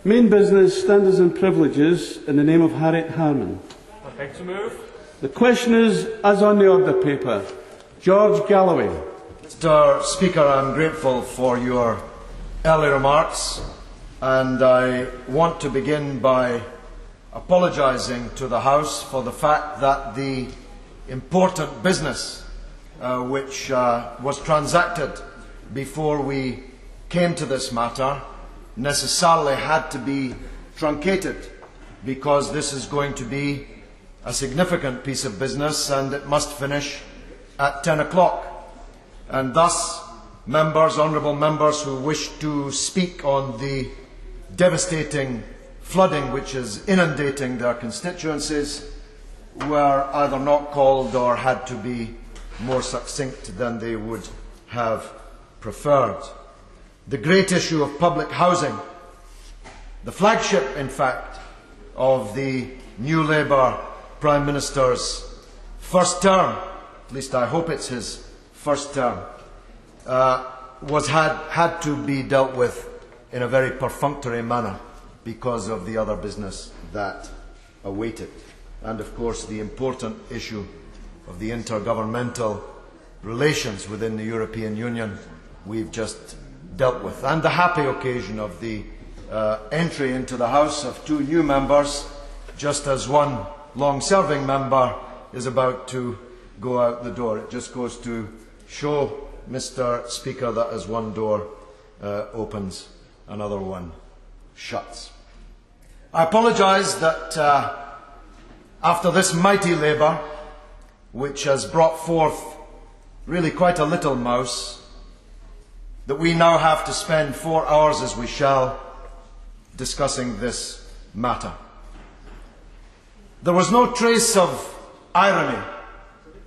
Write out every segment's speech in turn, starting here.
Main business, standards and privileges, in the name of Harriet Harman. I beg to move. The question is, as on the order paper, George Galloway. Mr. Speaker, I'm grateful for your early remarks, and I want to begin by apologising to the House for the fact that the important business which was transacted before we came to this matter necessarily had to be truncated, because this is going to be a significant piece of business and it must finish at 10 o'clock. And thus, honourable members who wish to speak on the devastating flooding which is inundating their constituencies were either not called or had to be more succinct than they would have preferred. The great issue of public housing, the flagship, in fact, of the new Labour Prime Minister's first term, at least I hope it's his first term, had to be dealt with in a very perfunctory manner because of the other business that awaited. And of course the important issue of the intergovernmental relations within the European Union we've just dealt with. And the happy occasion of the entry into the House of two new members, just as one long-serving member is about to go out the door. It just goes to show, Mr. Speaker, that as one door opens, another one shuts. I apologise that after this mighty labour, which has brought forth really quite a little mouse, that we now have to spend 4 hours, as we shall, discussing this matter. There was no trace of irony,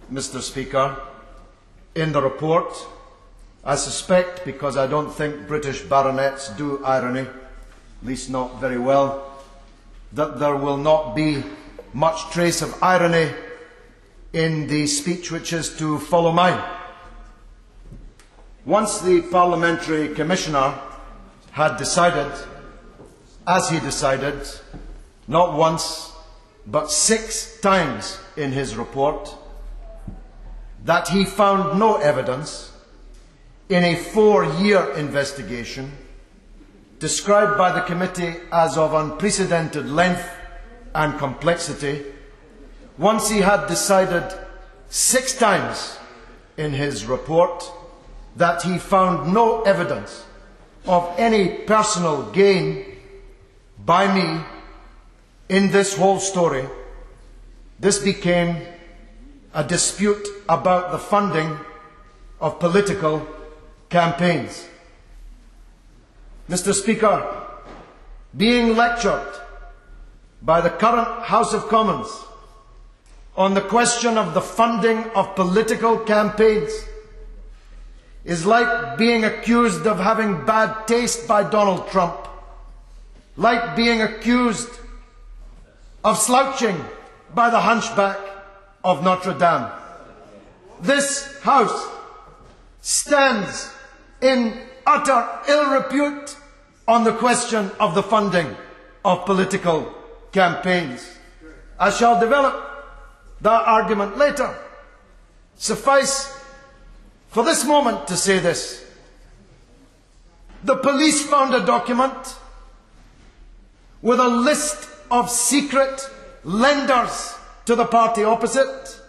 Mr. Speaker, in the report. I suspect, because I don't think British baronets do irony, at least not very well, that there will not be much trace of irony in the speech which is to follow mine. Once the Parliamentary Commissioner had decided, as he decided, not once, but 6 times in his report, that he found no evidence in a 4-year investigation described by the committee as of unprecedented length and complexity, once he had decided 6 times in his report that he found no evidence of any personal gain by me in this whole story, this became a dispute about the funding of political campaigns. Mr. Speaker, being lectured by the current House of Commons on the question of the funding of political campaigns is like being accused of having bad taste by Donald Trump, like being accused of slouching by the hunchback of Notre Dame. This House stands in utter ill repute on the question of the funding of political campaigns. I shall develop that argument later. Suffice for this moment to say this. The police found a document with a list of secret lenders to the party opposite,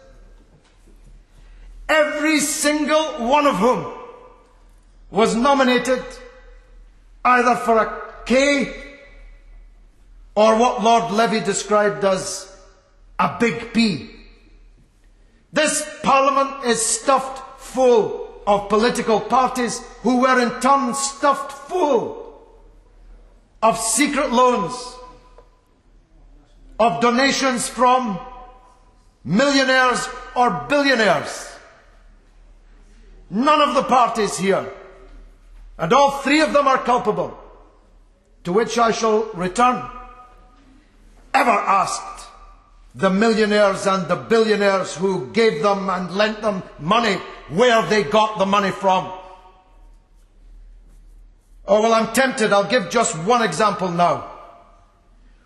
every single one of whom was nominated either for a K or what Lord Levy described as a big P. This Parliament is stuffed full of political parties who were in turn stuffed full of secret loans, of donations from millionaires or billionaires. None of the parties here, and all 3 of them are culpable, to which I shall return, ever asked the millionaires and the billionaires who gave them and lent them money where they got the money from. Oh, well, I'm tempted. I'll give just one example now.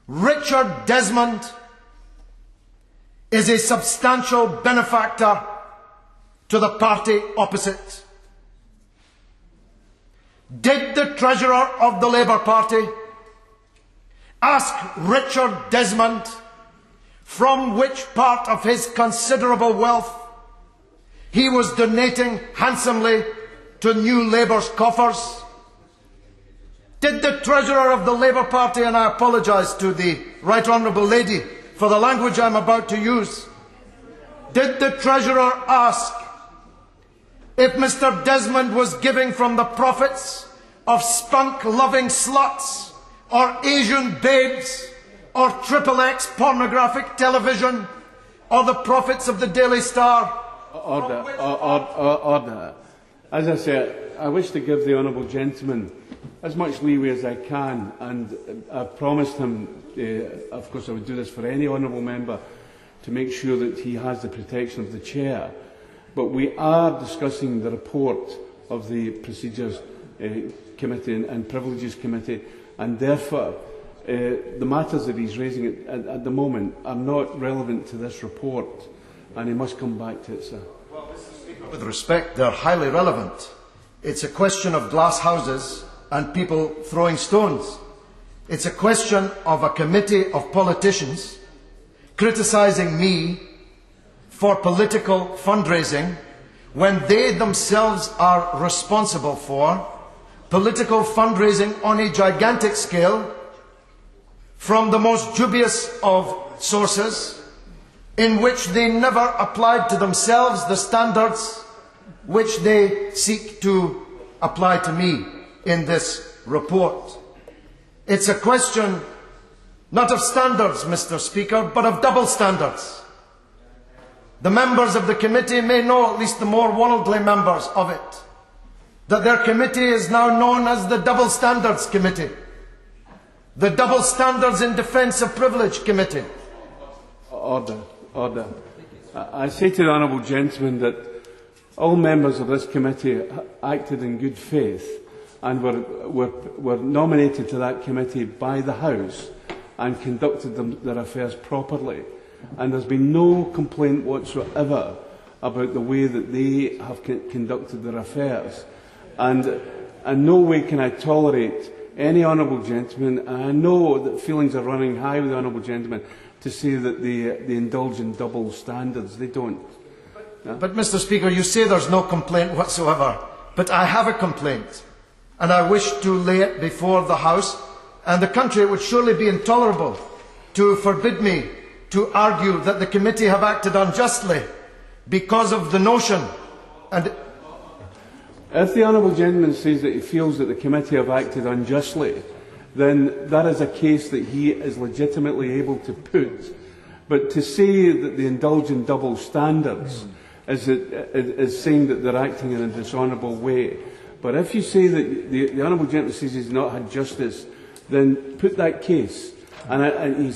Richard Desmond is a substantial benefactor to the party opposite. Did the Treasurer of the Labour Party ask Richard Desmond from which part of his considerable wealth he was donating handsomely to New Labour's coffers? Did the Treasurer of the Labour Party, and I apologise to the Right Honourable Lady for the language I'm about to use, did the Treasurer ask if Mr. Desmond was giving from the profits of spunk-loving sluts, or Asian babes, or XXX pornographic television, or the profits of the Daily Star? Order. As I said, I wish to give the honourable gentleman as much leeway as I can, and I've promised him, of course I would do this for any honourable member, to make sure that he has the protection of the chair. But we are discussing the report of the Procedures Committee and Privileges Committee, and therefore the matters that he's raising at the moment are not relevant to this report, and he must come back to it, sir. Well, Mr. Speaker, with respect, they're highly relevant. It's a question of glass houses and people throwing stones. It's a question of a committee of politicians criticising me for political fundraising when they themselves are responsible for political fundraising on a gigantic scale from the most dubious of sources, in which they never applied to themselves the standards which they seek to apply to me in this report. It's a question not of standards, Mr. Speaker, but of double standards. The members of the committee may know, at least the more worldly members of it, that their committee is now known as the Double Standards Committee, the Double Standards in Defence of Privilege Committee. Order. I say to the honourable gentleman that all members of this committee acted in good faith and were nominated to that committee by the House and conducted their affairs properly. And there's been no complaint whatsoever about the way that they have conducted their affairs. And in no way can I tolerate any honourable gentleman, and I know that feelings are running high with the honourable gentleman, to say that they indulge in double standards. They don't. But Mr. Speaker, you say there's no complaint whatsoever, but I have a complaint, and I wish to lay it before the House and the country. It would surely be intolerable to forbid me to argue that the committee have acted unjustly because of the notion. And if the honourable gentleman says that he feels that the committee have acted unjustly, then that is a case that he is legitimately able to put. But to say that they indulge in double standards is saying that they're acting in a dishonourable way. But if you say that the honourable gentleman says he's not had justice, then put that case. And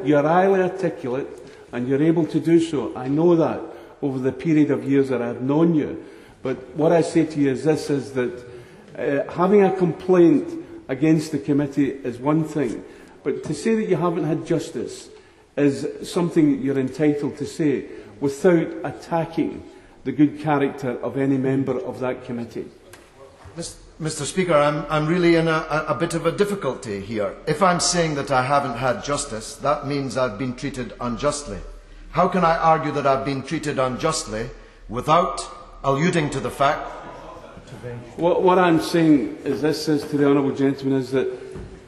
you're highly articulate, and you're able to do so. I know that over the period of years that I've known you. But what I say to you is this, is that having a complaint against the committee is one thing, but to say that you haven't had justice is something that you're entitled to say without attacking the good character of any member of that committee. Mr. Speaker, I'm really in a bit of a difficulty here. If I'm saying that I haven't had justice, that means I've been treated unjustly. How can I argue that I've been treated unjustly without alluding to the fact? What I'm saying is this, is to the honourable gentleman, is that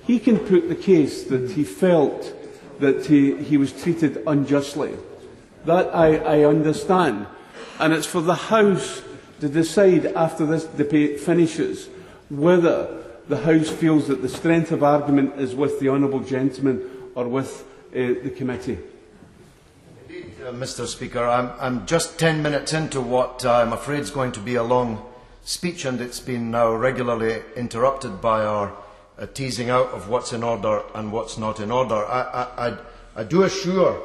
he can put the case that he felt that he was treated unjustly. That I understand. And it's for the House to decide after this debate finishes whether the House feels that the strength of argument is with the honourable gentleman or with the committee. Indeed, Mr. Speaker, I'm just 10 minutes into what I'm afraid is going to be a long speech, and it's been now regularly interrupted by our teasing out of what's in order and what's not in order. I do assure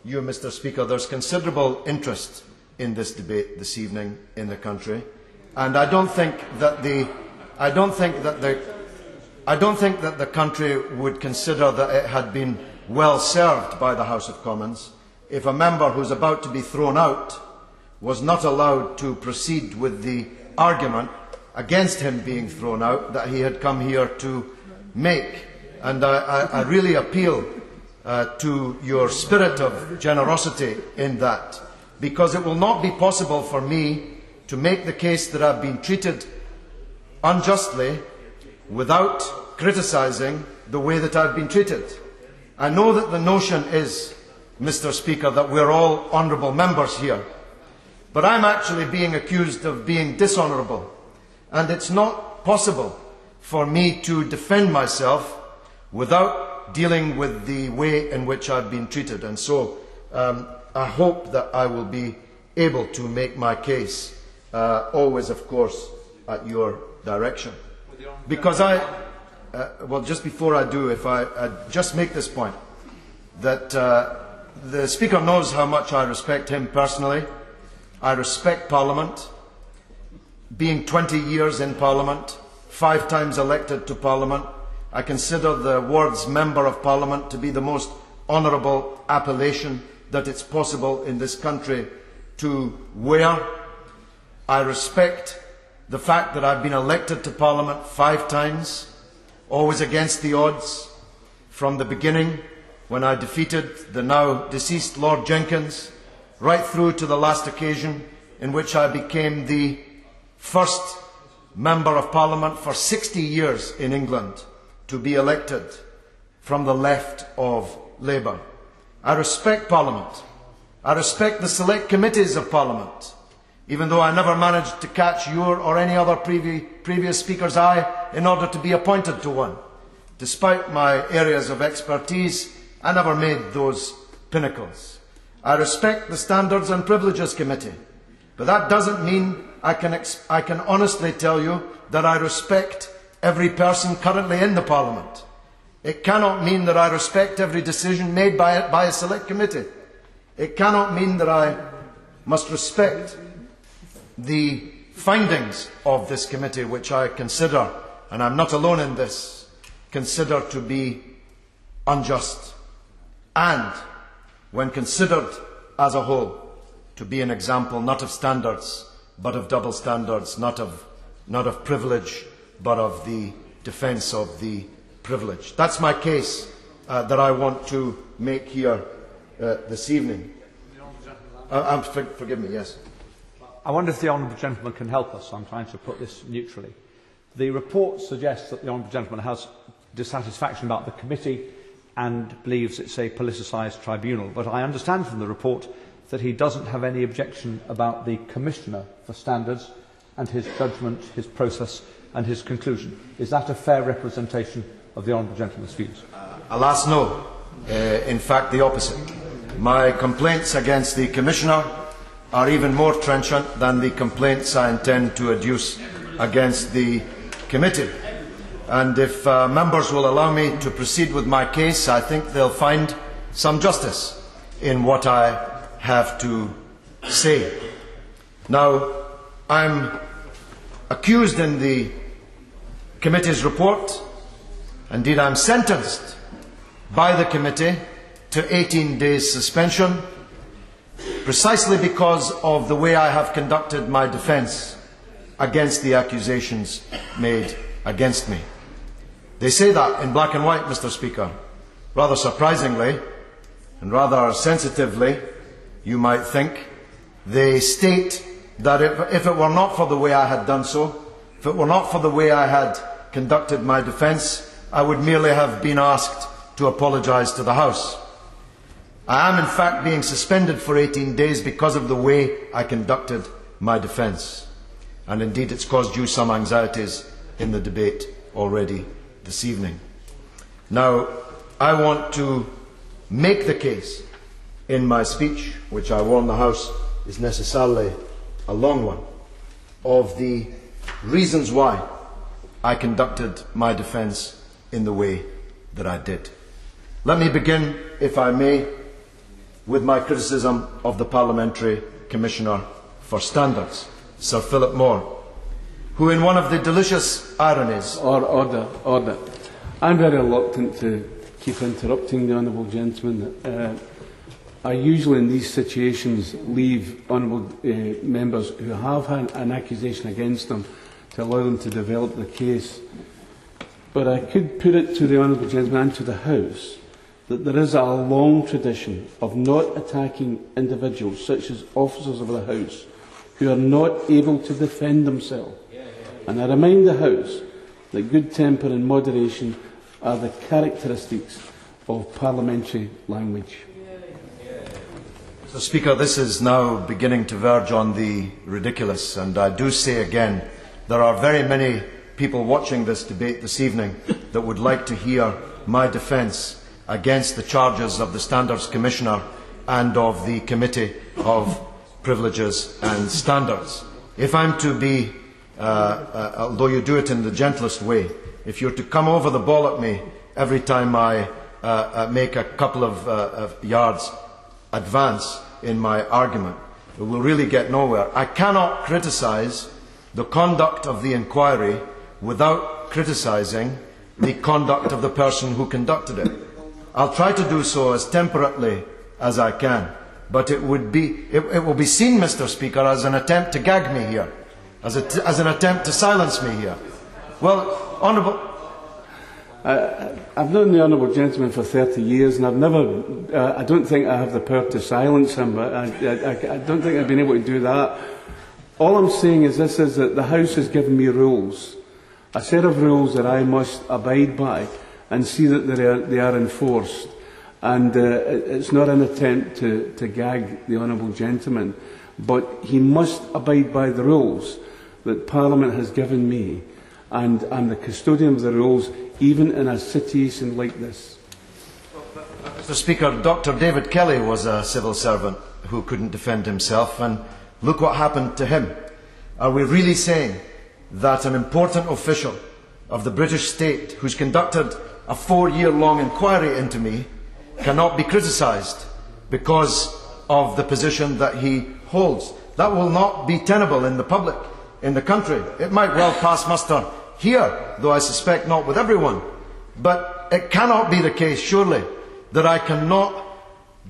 you, Mr. Speaker, there's considerable interest in this debate this evening in the country, and I don't think that the country would consider that it had been well served by the House of Commons if a member who's about to be thrown out was not allowed to proceed with the argument against him being thrown out that he had come here to make. And I really appeal to your spirit of generosity in that, because it will not be possible for me to make the case that I've been treated unjustly without criticising the way that I've been treated. I know that the notion is, Mr. Speaker, that we're all honourable members here, but I'm actually being accused of being dishonourable, and it's not possible for me to defend myself without dealing with the way in which I've been treated. And so I hope that I will be able to make my case, always, of course, at your direction. Because well, just before I do, if I just make this point, that the Speaker knows how much I respect him personally. I respect Parliament. Being 20 years in Parliament, 5 times elected to Parliament, I consider the words Member of Parliament to be the most honourable appellation that it's possible in this country to wear. I respect the fact that I've been elected to Parliament 5 times, always against the odds, from the beginning when I defeated the now deceased Lord Jenkins, right through to the last occasion in which I became the first Member of Parliament for 60 years in England to be elected from the left of Labour. I respect Parliament. I respect the select committees of Parliament, even though I never managed to catch your or any other previous Speaker's eye in order to be appointed to one. Despite my areas of expertise, I never made those pinnacles. I respect the Standards and Privileges Committee, but that doesn't mean I can honestly tell you that I respect every person currently in the Parliament. It cannot mean that I respect every decision made by a select committee. It cannot mean that I must respect the findings of this committee, which I consider, and I'm not alone in this, consider to be unjust, and, when considered as a whole, to be an example not of standards, but of double standards, not of privilege, but of the defence of the privilege. That's my case that I want to make here this evening. Forgive me, yes. I wonder if the honourable gentleman can help us. I'm trying to put this neutrally. The report suggests that the honourable gentleman has dissatisfaction about the committee and believes it's a politicised tribunal. But I understand from the report that he doesn't have any objection about the Commissioner for Standards and his judgment, his process and his conclusion. Is that a fair representation of the honourable gentleman's views? Alas, no. In fact, the opposite. My complaints against the Commissioner are even more trenchant than the complaints I intend to adduce against the committee. And if members will allow me to proceed with my case, I think they'll find some justice in what I have to say. Now, I'm accused in the committee's report, indeed I'm sentenced by the committee to 18 days suspension, precisely because of the way I have conducted my defence against the accusations made against me. They say that in black and white, Mr. Speaker. Rather surprisingly, and rather sensitively, you might think, they state that if it were not for the way I had done so, if it were not for the way I had conducted my defence, I would merely have been asked to apologise to the House. I am in fact being suspended for 18 days because of the way I conducted my defence. And indeed it's caused you some anxieties in the debate already this evening. Now, I want to make the case in my speech, which I warn the House is necessarily a long one, of the reasons why I conducted my defence in the way that I did. Let me begin, if I may, with my criticism of the Parliamentary Commissioner for Standards, Sir Philip Moore, who in one of the delicious ironies... Order. I'm very reluctant to keep interrupting the honourable gentleman. I usually in these situations leave honourable members who have had an accusation against them to allow them to develop the case. But I could put it to the honourable gentleman and to the House that there is a long tradition of not attacking individuals, such as officers of the House, who are not able to defend themselves. And I remind the House that good temper and moderation are the characteristics of parliamentary language. Mr. Speaker, this is now beginning to verge on the ridiculous, and I do say again, there are very many people watching this debate this evening that would like to hear my defence against the charges of the Standards Commissioner and of the Committee of Privileges and Standards. If I'm to be, although you do it in the gentlest way, if you're to come over the ball at me every time I make a couple of yards advance in my argument, it will really get nowhere. I cannot criticise the conduct of the inquiry without criticising the conduct of the person who conducted it. I'll try to do so as temperately as I can, but it will be seen, Mr. Speaker, as an attempt to gag me here, as an attempt to silence me here. Well, Honourable... I've known the honourable gentleman for 30 years, and I've never. I don't think I have the power to silence him. But I don't think I've been able to do that. All I'm saying is this: is that the House has given me rules, a set of rules that I must abide by, and see that they are enforced. And it's not an attempt to gag the honourable gentleman, but he must abide by the rules that Parliament has given me, and I'm the custodian of the rules, even in a situation like this. Mr. Speaker, Dr. David Kelly was a civil servant who couldn't defend himself, and look what happened to him. Are we really saying that an important official of the British state, who's conducted a 4-year-long inquiry into me, cannot be criticised because of the position that he holds? That will not be tenable in the public, in the country. It might well pass muster here, though I suspect not with everyone. But it cannot be the case, surely, that I cannot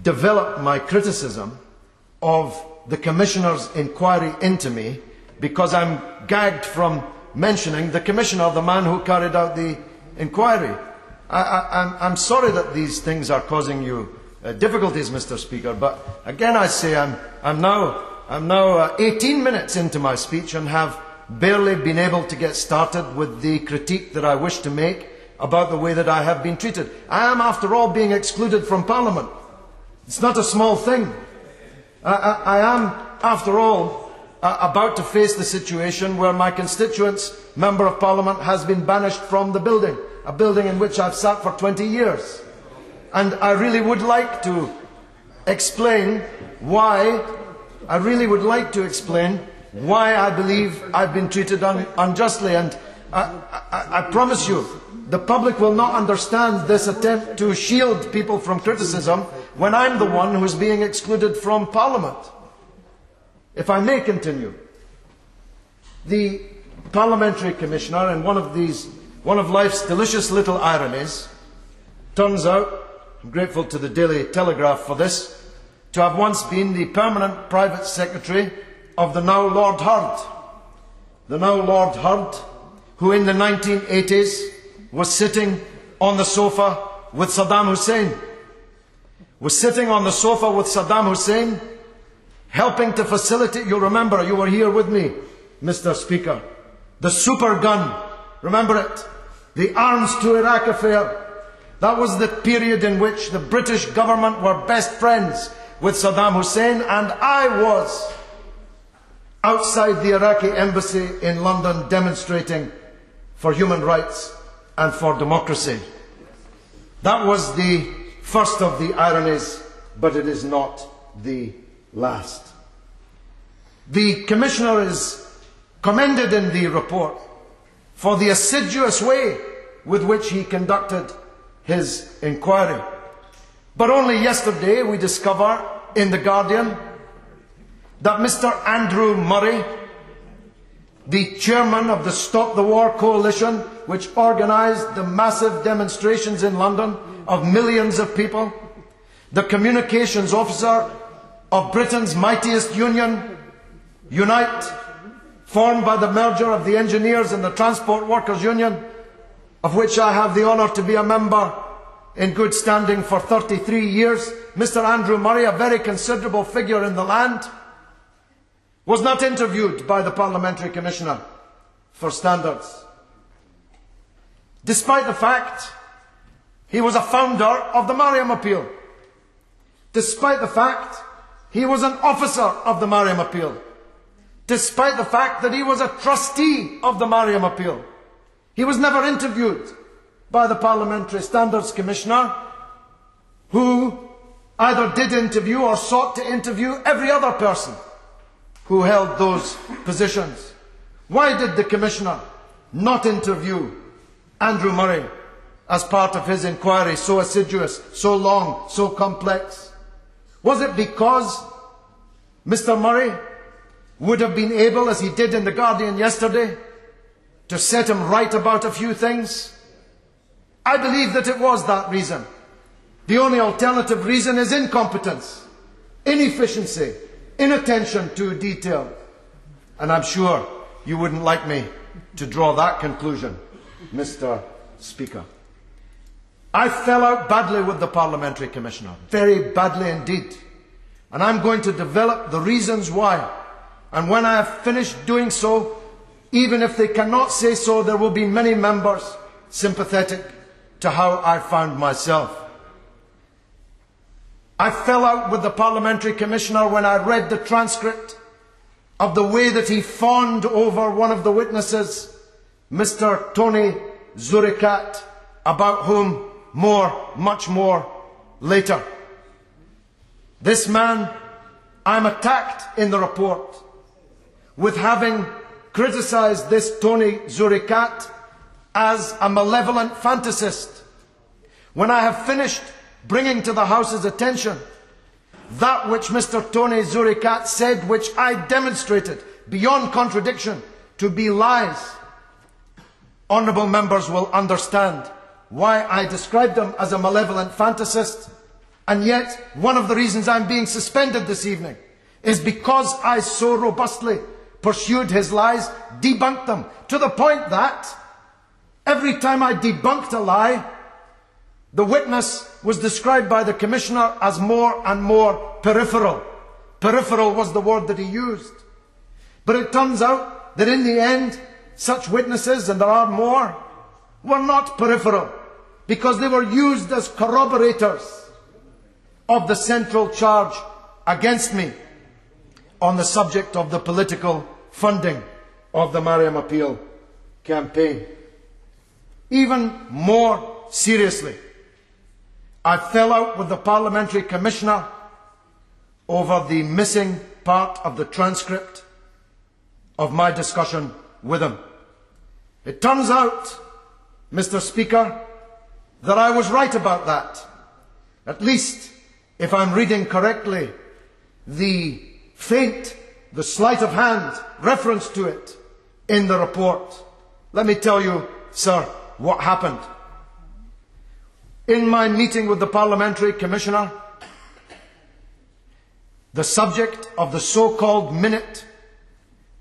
develop my criticism of the Commissioner's inquiry into me because I'm gagged from mentioning the Commissioner, the man who carried out the inquiry. I'm sorry that these things are causing you difficulties, Mr. Speaker, but again I say I'm now 18 minutes into my speech and have barely been able to get started with the critique that I wish to make about the way that I have been treated. I am, after all, being excluded from Parliament. It's not a small thing. I am, after all, about to face the situation where my constituent's Member of Parliament has been banished from the building, a building in which I've sat for 20 years. And I really would like to explain why I believe I've been treated unjustly, and I promise you, the public will not understand this attempt to shield people from criticism when I'm the one who's being excluded from Parliament. If I may continue, the Parliamentary Commissioner, in one of life's delicious little ironies, turns out, I'm grateful to the Daily Telegraph for this, to have once been the permanent private secretary of the now Lord Hurd. The now Lord Hurd, who in the 1980s was sitting on the sofa with Saddam Hussein, helping to facilitate, you'll remember, you were here with me, Mr. Speaker, the super gun, remember it? The arms to Iraq affair. That was the period in which the British government were best friends with Saddam Hussein, and I was outside the Iraqi embassy in London demonstrating for human rights and for democracy. That was the first of the ironies, but it is not the last. The Commissioner is commended in the report for the assiduous way with which he conducted his inquiry. But only yesterday we discover in The Guardian that Mr. Andrew Murray, the chairman of the Stop the War coalition, which organised the massive demonstrations in London of millions of people, the communications officer of Britain's mightiest union, Unite, formed by the merger of the Engineers and the Transport Workers Union, of which I have the honour to be a member in good standing for 33 years. Mr. Andrew Murray, a very considerable figure in the land, was not interviewed by the Parliamentary Commissioner for Standards, despite the fact he was a founder of the Mariam Appeal, despite the fact he was an officer of the Mariam Appeal, despite the fact that he was a trustee of the Mariam Appeal. He was never interviewed by the Parliamentary Standards Commissioner, who either did interview or sought to interview every other person who held those positions. Why did the Commissioner not interview Andrew Murray as part of his inquiry, so assiduous, so long, so complex? Was it because Mr. Murray would have been able, as he did in The Guardian yesterday, to set him right about a few things? I believe that it was that reason. The only alternative reason is incompetence, inefficiency, inattention to detail. And I'm sure you wouldn't like me to draw that conclusion, Mr. Speaker. I fell out badly with the Parliamentary Commissioner, very badly indeed. And I'm going to develop the reasons why. And when I have finished doing so, even if they cannot say so, there will be many members sympathetic to how I found myself. I fell out with the Parliamentary Commissioner when I read the transcript of the way that he fawned over one of the witnesses, Mr. Tony Zuricat, about whom much more later. This man, I'm attacked in the report with having criticised this Tony Zuricat as a malevolent fantasist, when I have finished bringing to the House's attention that which Mr. Tony Zuricat said, which I demonstrated beyond contradiction to be lies. Honourable members will understand why I described him as a malevolent fantasist, and yet one of the reasons I'm being suspended this evening is because I so robustly pursued his lies, debunked them, to the point that every time I debunked a lie, the witness was described by the Commissioner as more and more peripheral. Peripheral was the word that he used. But it turns out that in the end, such witnesses, and there are more, were not peripheral, because they were used as corroborators of the central charge against me on the subject of the political funding of the Mariam Appeal campaign. Even more seriously, I fell out with the Parliamentary Commissioner over the missing part of the transcript of my discussion with him. It turns out, Mr. Speaker, that I was right about that. At least, if I'm reading correctly, the faint, the sleight of hand reference to it in the report. Let me tell you, sir, what happened. In my meeting with the Parliamentary Commissioner, the subject of the so-called minute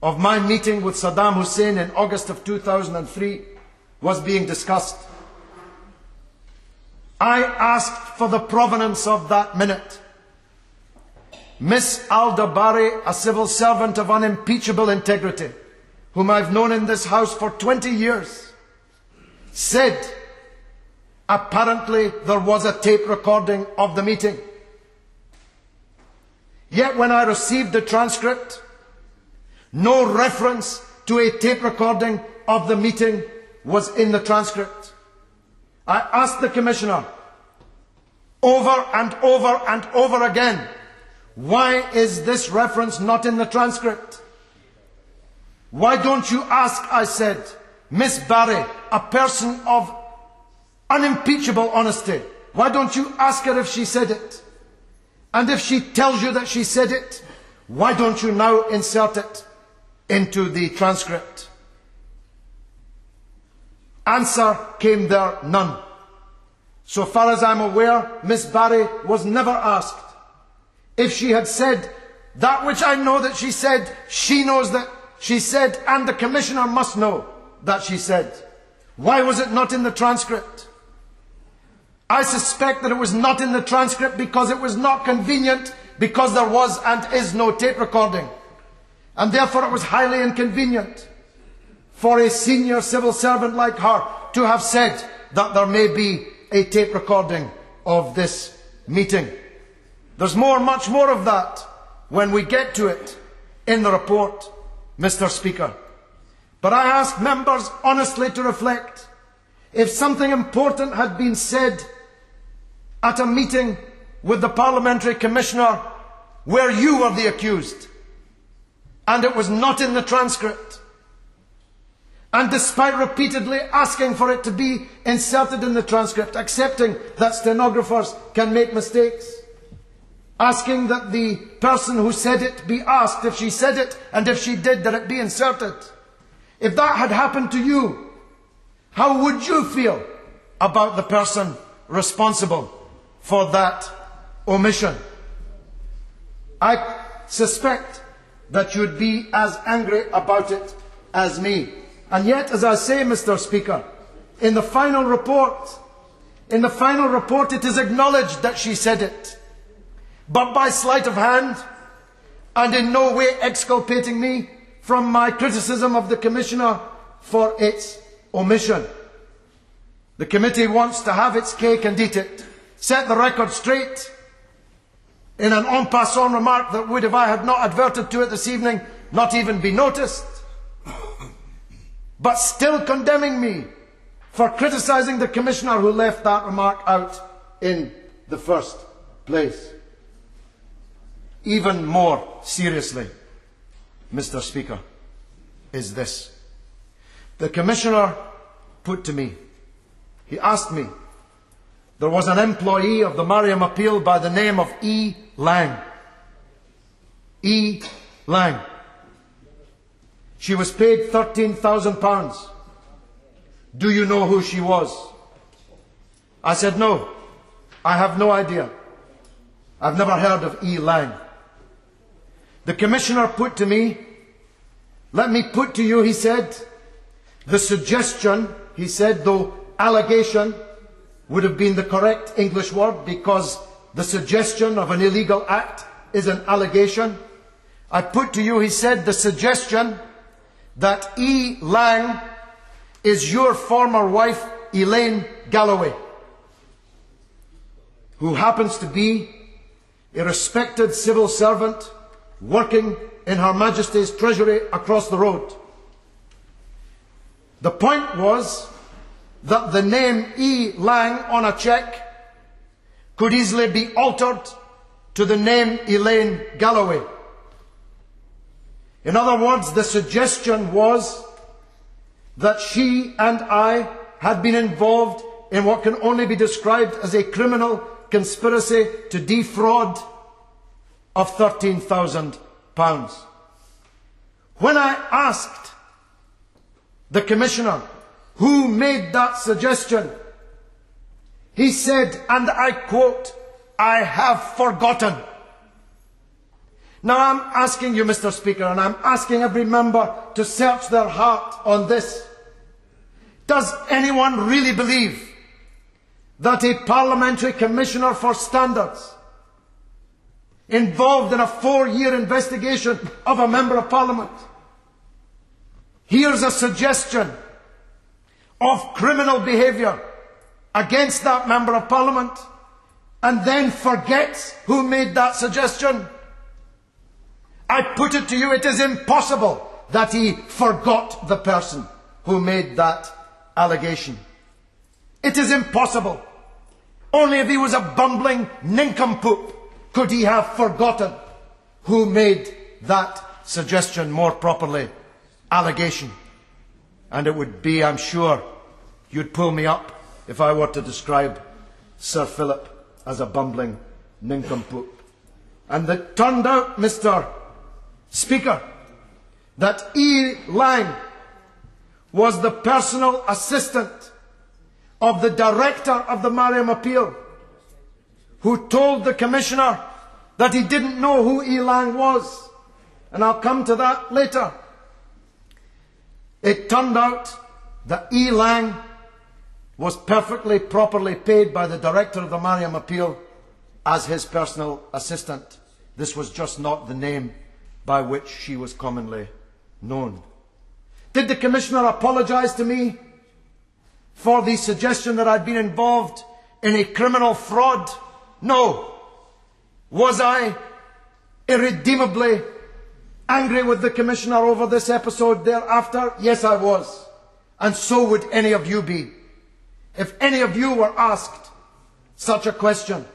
of my meeting with Saddam Hussein in August of 2003 was being discussed. I asked for the provenance of that minute. Miss Al-Dabari, a civil servant of unimpeachable integrity, whom I've known in this House for 20 years, said apparently there was a tape recording of the meeting. Yet when I received the transcript, no reference to a tape recording of the meeting was in the transcript. I asked the Commissioner over and over and over again, why is this reference not in the transcript? Why don't you ask, I said, Miss Barry, a person of unimpeachable honesty, why don't you ask her if she said it? And if she tells you that she said it, why don't you now insert it into the transcript? Answer came there none. So far as I'm aware, Miss Barry was never asked if she had said that which I know that she said. She knows that she said, and the Commissioner must know that she said. Why was it not in the transcript? I suspect that it was not in the transcript because it was not convenient, because there was and is no tape recording. And therefore it was highly inconvenient for a senior civil servant like her to have said that there may be a tape recording of this meeting. There's much more of that when we get to it in the report, Mr. Speaker. But I ask members honestly to reflect. If something important had been said at a meeting with the Parliamentary Commissioner where you were the accused, and it was not in the transcript, and despite repeatedly asking for it to be inserted in the transcript, accepting that stenographers can make mistakes, asking that the person who said it be asked if she said it, and if she did, that it be inserted. If that had happened to you, how would you feel about the person responsible for that omission? I suspect that you'd be as angry about it as me. And yet, as I say, Mr. Speaker, in the final report, it is acknowledged that she said it, but by sleight of hand, and in no way exculpating me from my criticism of the Commissioner for its omission. The committee wants to have its cake and eat it, set the record straight in an en passant remark that would, if I had not adverted to it this evening, not even be noticed, but still condemning me for criticising the Commissioner who left that remark out in the first place. Even more seriously, Mr. Speaker, is this. The Commissioner put to me, he asked me, there was an employee of the Mariam Appeal by the name of E. Lang. E. Lang. She was paid £13,000. Do you know who she was? I said, no, I have no idea. I've never heard of E. Lang. The Commissioner put to me, let me put to you, he said, the suggestion, he said, though allegation would have been the correct English word because the suggestion of an illegal act is an allegation. I put to you, he said, the suggestion that E. Lang is your former wife, Elaine Galloway, who happens to be a respected civil servant working in Her Majesty's Treasury across the road. The point was that the name E. Lang on a cheque could easily be altered to the name Elaine Galloway. In other words, the suggestion was that she and I had been involved in what can only be described as a criminal conspiracy to defraud of £13,000. When I asked the Commissioner who made that suggestion, he said, and I quote, I have forgotten. Now I'm asking you, Mr. Speaker, and I'm asking every member to search their heart on this. Does anyone really believe that a Parliamentary Commissioner for Standards involved in a 4-year investigation of a Member of Parliament hears a suggestion of criminal behaviour against that Member of Parliament and then forgets who made that suggestion? I put it to you, it is impossible that he forgot the person who made that allegation. It is impossible. Only if he was a bumbling nincompoop could he have forgotten who made that suggestion, more properly, allegation. And it would be, I'm sure, you'd pull me up if I were to describe Sir Philip as a bumbling nincompoop. And it turned out, Mr. Speaker, that E. Lang was the personal assistant of the director of the Mariam Appeal, who told the Commissioner that he didn't know who Elang was. And I'll come to that later. It turned out that Elang was perfectly properly paid by the director of the Mariam Appeal as his personal assistant. This was just not the name by which she was commonly known. Did the Commissioner apologise to me for the suggestion that I'd been involved in a criminal fraud? No. Was I irredeemably angry with the Commissioner over this episode thereafter? Yes, I was. And so would any of you be. If any of you were asked such a question,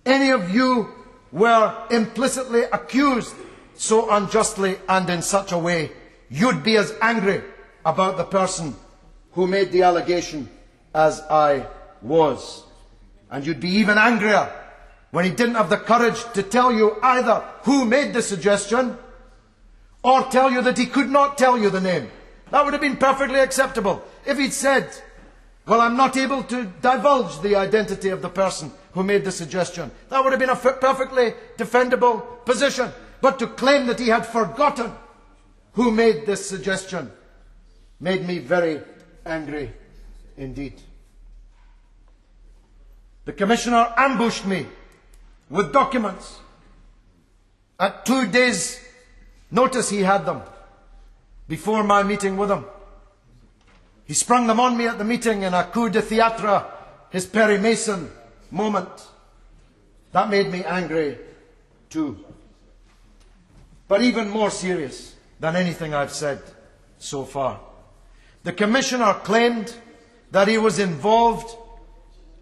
any of you were implicitly accused so unjustly and in such a way, you'd be as angry about the person who made the allegation as I was. And you'd be even angrier when he didn't have the courage to tell you either who made the suggestion or tell you that he could not tell you the name. That would have been perfectly acceptable. If he'd said, well, I'm not able to divulge the identity of the person who made the suggestion, that would have been a perfectly defendable position. But to claim that he had forgotten who made this suggestion made me very angry indeed. The Commissioner ambushed me with documents. At 2 days' notice he had them before my meeting with him. He sprung them on me at the meeting in a coup de théâtre, his Perry Mason moment. That made me angry too. But even more serious than anything I've said so far, the Commissioner claimed that he was involved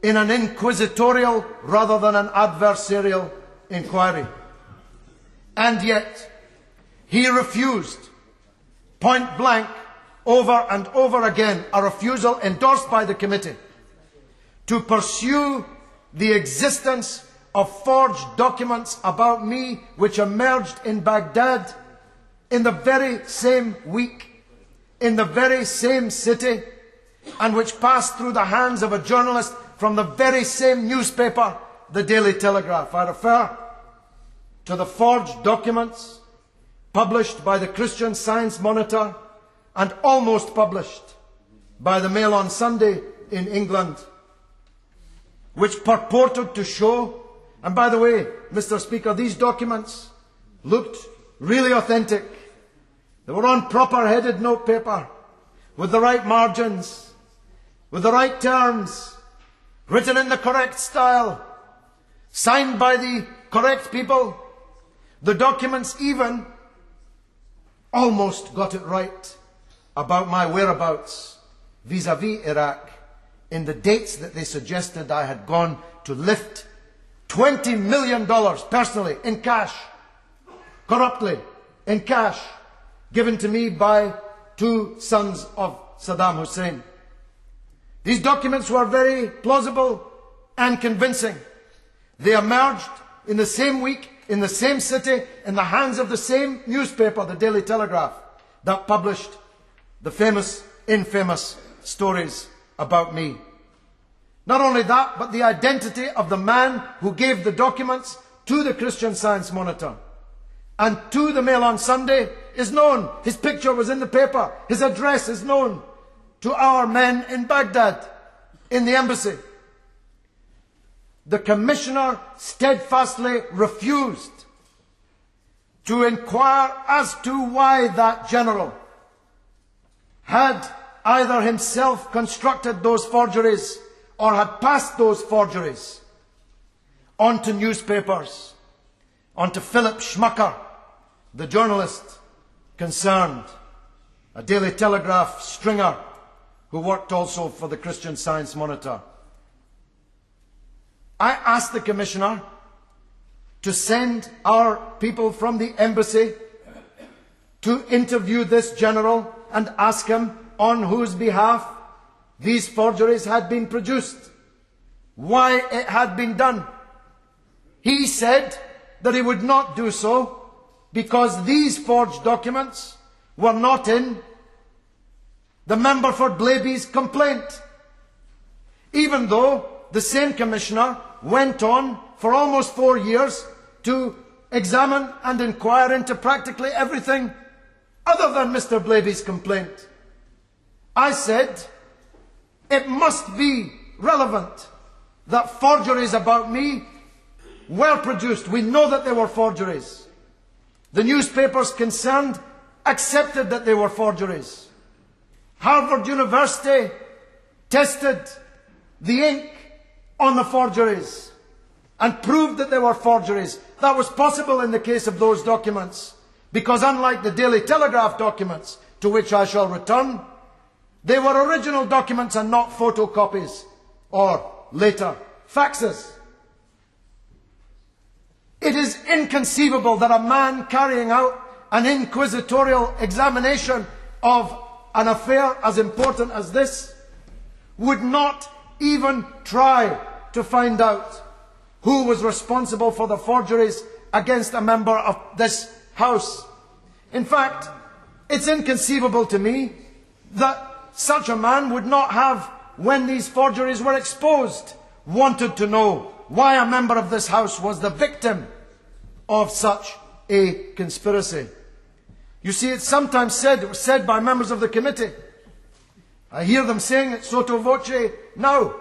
in an inquisitorial rather than an adversarial inquiry. And yet, he refused, point blank, over and over again, a refusal endorsed by the committee, to pursue the existence of forged documents about me which emerged in Baghdad in the very same week, in the very same city, and which passed through the hands of a journalist from the very same newspaper, the Daily Telegraph. I refer to the forged documents published by the Christian Science Monitor and almost published by the Mail on Sunday in England, which purported to show, and by the way, Mr. Speaker, these documents looked really authentic. They were on proper headed notepaper, with the right margins, with the right terms, written in the correct style, signed by the correct people. The documents even almost got it right about my whereabouts vis-à-vis Iraq in the dates that they suggested I had gone to lift $20 million personally in cash, corruptly in cash, given to me by 2 sons of Saddam Hussein. These documents were very plausible and convincing. They emerged in the same week, in the same city, in the hands of the same newspaper, the Daily Telegraph, that published the famous, infamous stories about me. Not only that, but the identity of the man who gave the documents to the Christian Science Monitor and to the Mail on Sunday is known. His picture was in the paper. His address is known to our men in Baghdad, in the embassy. The Commissioner steadfastly refused to inquire as to why that general had either himself constructed those forgeries or had passed those forgeries onto newspapers, onto Philip Schmucker, the journalist concerned, a Daily Telegraph stringer who worked also for the Christian Science Monitor. I asked the Commissioner to send our people from the embassy to interview this general and ask him on whose behalf these forgeries had been produced, why it had been done. He said that he would not do so because these forged documents were not in the member for Blaby's complaint. even though the same Commissioner went on for almost 4 years to examine and inquire into practically everything other than Mr. Blaby's complaint. I said it must be relevant that forgeries about me were produced. We know that they were forgeries. The newspapers concerned accepted that they were forgeries. Harvard University tested the ink on the forgeries and proved that they were forgeries. That was possible in the case of those documents, because unlike the Daily Telegraph documents, to which I shall return, they were original documents and not photocopies or later faxes. It is inconceivable that a man carrying out an inquisitorial examination of an affair as important as this would not even try to find out who was responsible for the forgeries against a member of this House. In fact, it's inconceivable to me that such a man would not have, when these forgeries were exposed, wanted to know why a member of this House was the victim of such a conspiracy. You see, it's sometimes said, it was said by members of the committee. I hear them saying it sotto voce now.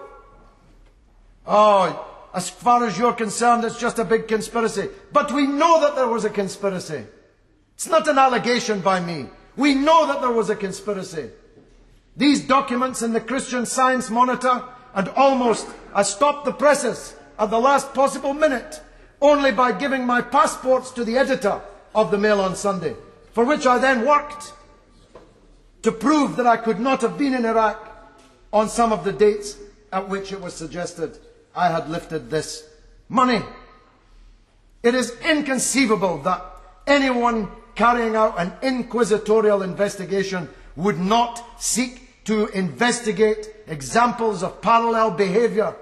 Oh, as far as you're concerned, it's just a big conspiracy. But we know that there was a conspiracy. It's not an allegation by me. We know that there was a conspiracy. These documents in the Christian Science Monitor, and almost I stopped the presses at the last possible minute, only by giving my passports to the editor of the Mail on Sunday, for which I then worked to prove that I could not have been in Iraq on some of the dates at which it was suggested I had lifted this money. It is inconceivable that anyone carrying out an inquisitorial investigation would not seek to investigate examples of parallel behaviour,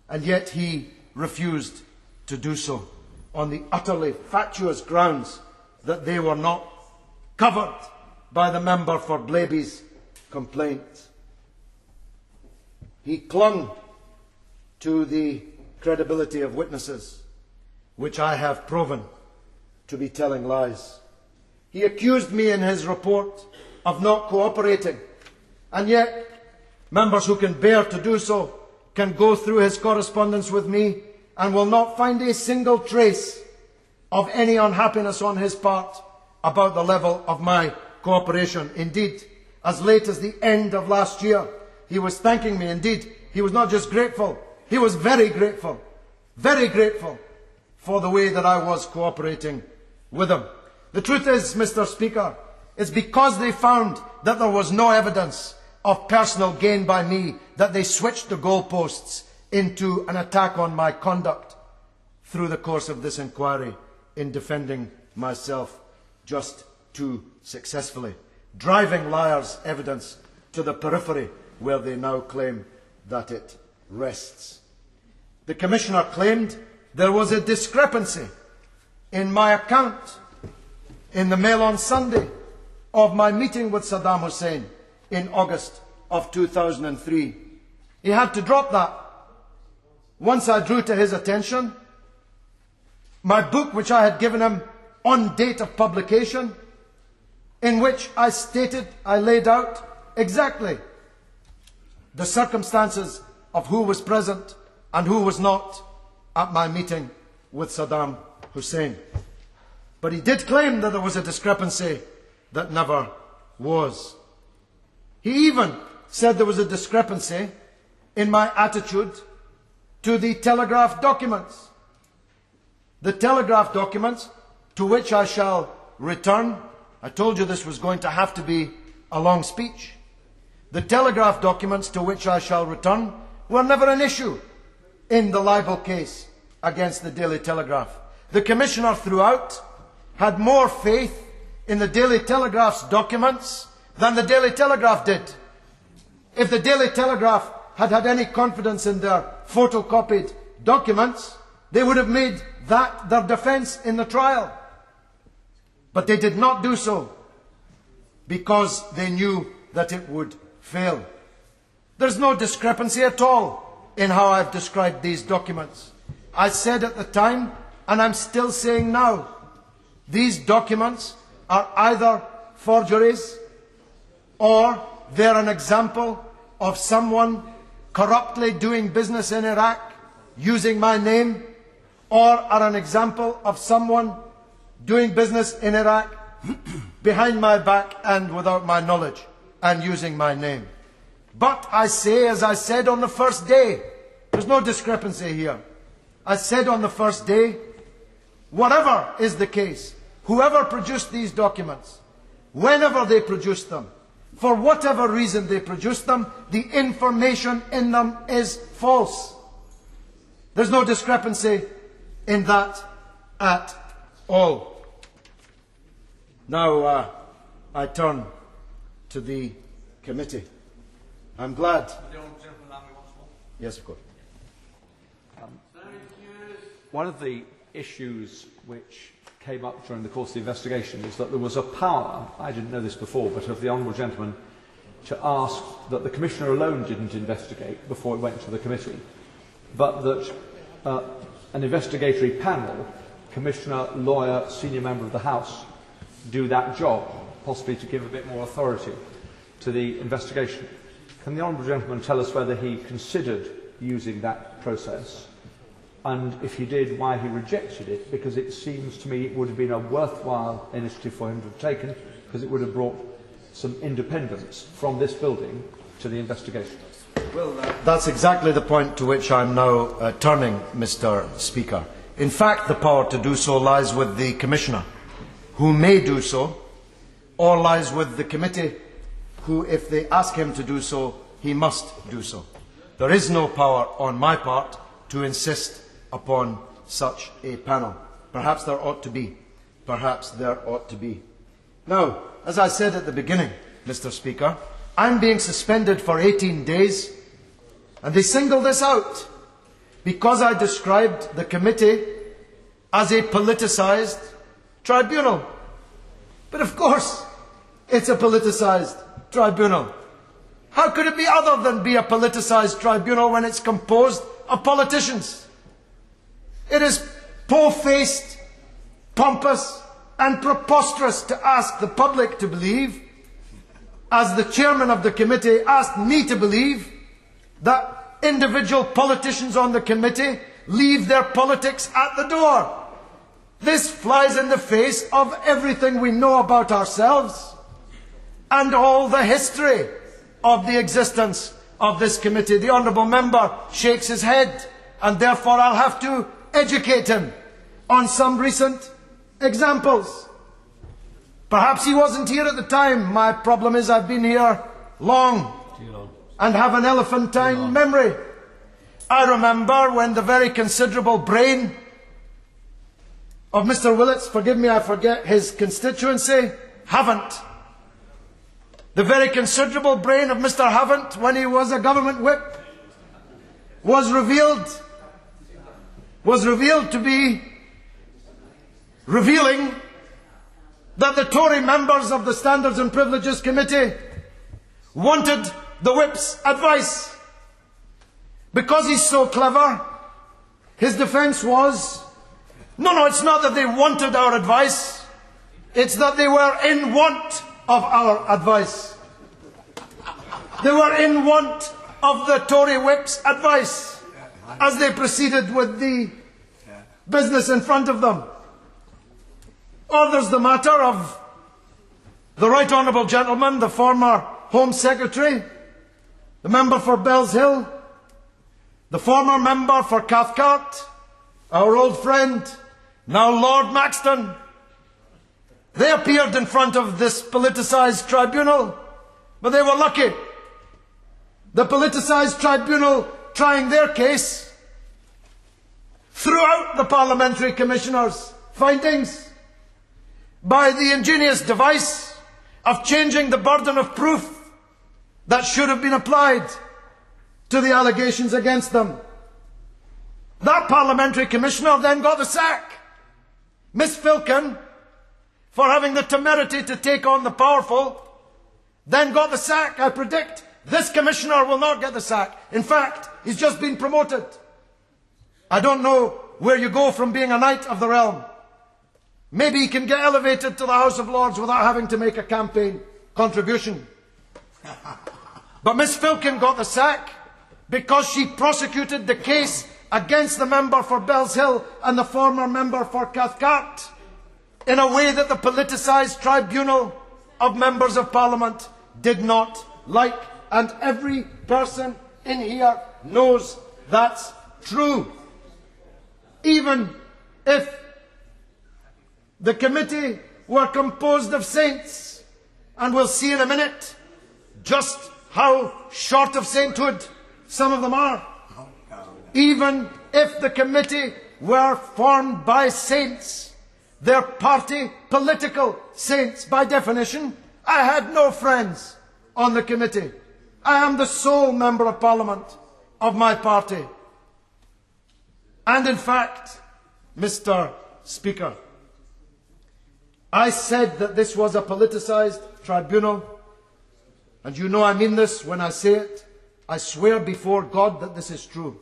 and yet he refused to do so on the utterly fatuous grounds that they were not covered by the member for Blaby's complaint. He clung to the credibility of witnesses, which I have proven to be telling lies. He accused me in his report of not cooperating, and yet members who can bear to do so can go through his correspondence with me and will not find a single trace of any unhappiness on his part about the level of my cooperation. Indeed, as late as the end of last year, he was thanking me. Indeed, he was not just grateful, he was very grateful for the way that I was cooperating with him. The truth is, Mr. Speaker, it's because they found that there was no evidence of personal gain by me that they switched the goalposts into an attack on my conduct through the course of this inquiry in defending myself just too successfully, driving liars' evidence to the periphery where they now claim that it rests. The Commissioner claimed there was a discrepancy in my account in the Mail on Sunday of my meeting with Saddam Hussein in August of 2003. He had to drop that. Once I drew to his attention my book, which I had given him on date of publication, in which I laid out exactly the circumstances of who was present and who was not at my meeting with Saddam Hussein. But he did claim that there was a discrepancy that never was. He even said there was a discrepancy in my attitude to the Telegraph documents. The Telegraph documents, to which I shall return. I told you this was going to have to be a long speech. The Telegraph documents, to which I shall return, were never an issue in the libel case against the Daily Telegraph. The Commissioner throughout had more faith in the Daily Telegraph's documents than the Daily Telegraph did. If the Daily Telegraph had had any confidence in their photocopied documents, they would have made that their defence in the trial. But they did not do so because they knew that it would fail. There's no discrepancy at all in how I've described these documents. I said at the time, and I'm still saying now, these documents are either forgeries or they're an example of someone corruptly doing business in Iraq using my name, or are an example of someone doing business in Iraq behind my back and without my knowledge and using my name. But I say, as I said on the first day, there's no discrepancy here. I said on the first day, whatever is the case, whoever produced these documents, whenever they produced them, for whatever reason they produced them, the information in them is false. There's no discrepancy in that at all. Now I turn to the committee. I'm glad. Yes, of course. One of the issues which came up during the course of the investigation is that there was a power, I didn't know this before, but of the Honourable Gentleman, to ask that the Commissioner alone didn't investigate before it went to the committee, but that an investigatory panel, Commissioner, lawyer, senior member of the House, do that job, possibly to give a bit more authority to the investigation. Can the Honourable Gentleman tell us whether he considered using that process, and if he did, why he rejected it? Because it seems to me it would have been a worthwhile initiative for him to have taken, because it would have brought some independence from this building to the investigation. Well, that's exactly the point to which I'm now turning, Mr. Speaker. In fact, the power to do so lies with the Commissioner, who may do so, or lies with the committee, who, if they ask him to do so, he must do so. There is no power on my part to insist upon such a panel. Perhaps there ought to be. Perhaps there ought to be. Now, as I said at the beginning, Mr. Speaker, I'm being suspended for 18 days, and they single this out because I described the committee as a politicised tribunal. But of course, it's a politicised tribunal. How could it be other than be a politicised tribunal when it's composed of politicians? It is po-faced, pompous and preposterous to ask the public to believe, as the chairman of the committee asked me to believe, that individual politicians on the committee leave their politics at the door. This flies in the face of everything we know about ourselves and all the history of the existence of this committee. The honourable member shakes his head, and therefore I'll have to educate him on some recent examples. Perhaps he wasn't here at the time. My problem is I've been here long and have an elephantine memory. I remember when the very considerable brain of Mr. Willits, forgive me, I forget his constituency, Havant. The very considerable brain of Mr. Havant, when he was a government whip, was revealed to be revealing that the Tory members of the Standards and Privileges Committee wanted the whip's advice. Because he's so clever, his defence was, no, it's not that they wanted our advice, it's that they were in want of our advice. They were in want of the Tory whip's advice as they proceeded with the business in front of them. Or there's the matter of the Right Honourable Gentleman, the former Home Secretary, the member for Bells Hill, the former member for Cathcart, our old friend, now Lord Maxton. They appeared in front of this politicised tribunal, but they were lucky. The politicised tribunal, trying their case, threw out the parliamentary commissioners' findings by the ingenious device of changing the burden of proof that should have been applied to the allegations against them. That parliamentary commissioner then got the sack. Miss Filkin, for having the temerity to take on the powerful, then got the sack. I predict This commissioner will not get the sack. In fact, he's just been promoted. I don't know where you go from being a knight of the realm. Maybe he can get elevated to the House of Lords without having to make a campaign contribution. But Miss Filkin got the sack because she prosecuted the case against the member for Bells Hill and the former member for Cathcart in a way that the politicised tribunal of members of Parliament did not like. And every person in here knows that's true. Even if the committee were composed of saints, and we'll see in a minute just how short of sainthood some of them are. Even if the committee were formed by saints, they're party political saints by definition. I had no friends on the committee. I am the sole member of Parliament of my party. And in fact, Mr. Speaker, I said that this was a politicised tribunal, and you know I mean this when I say it. I swear before God that this is true.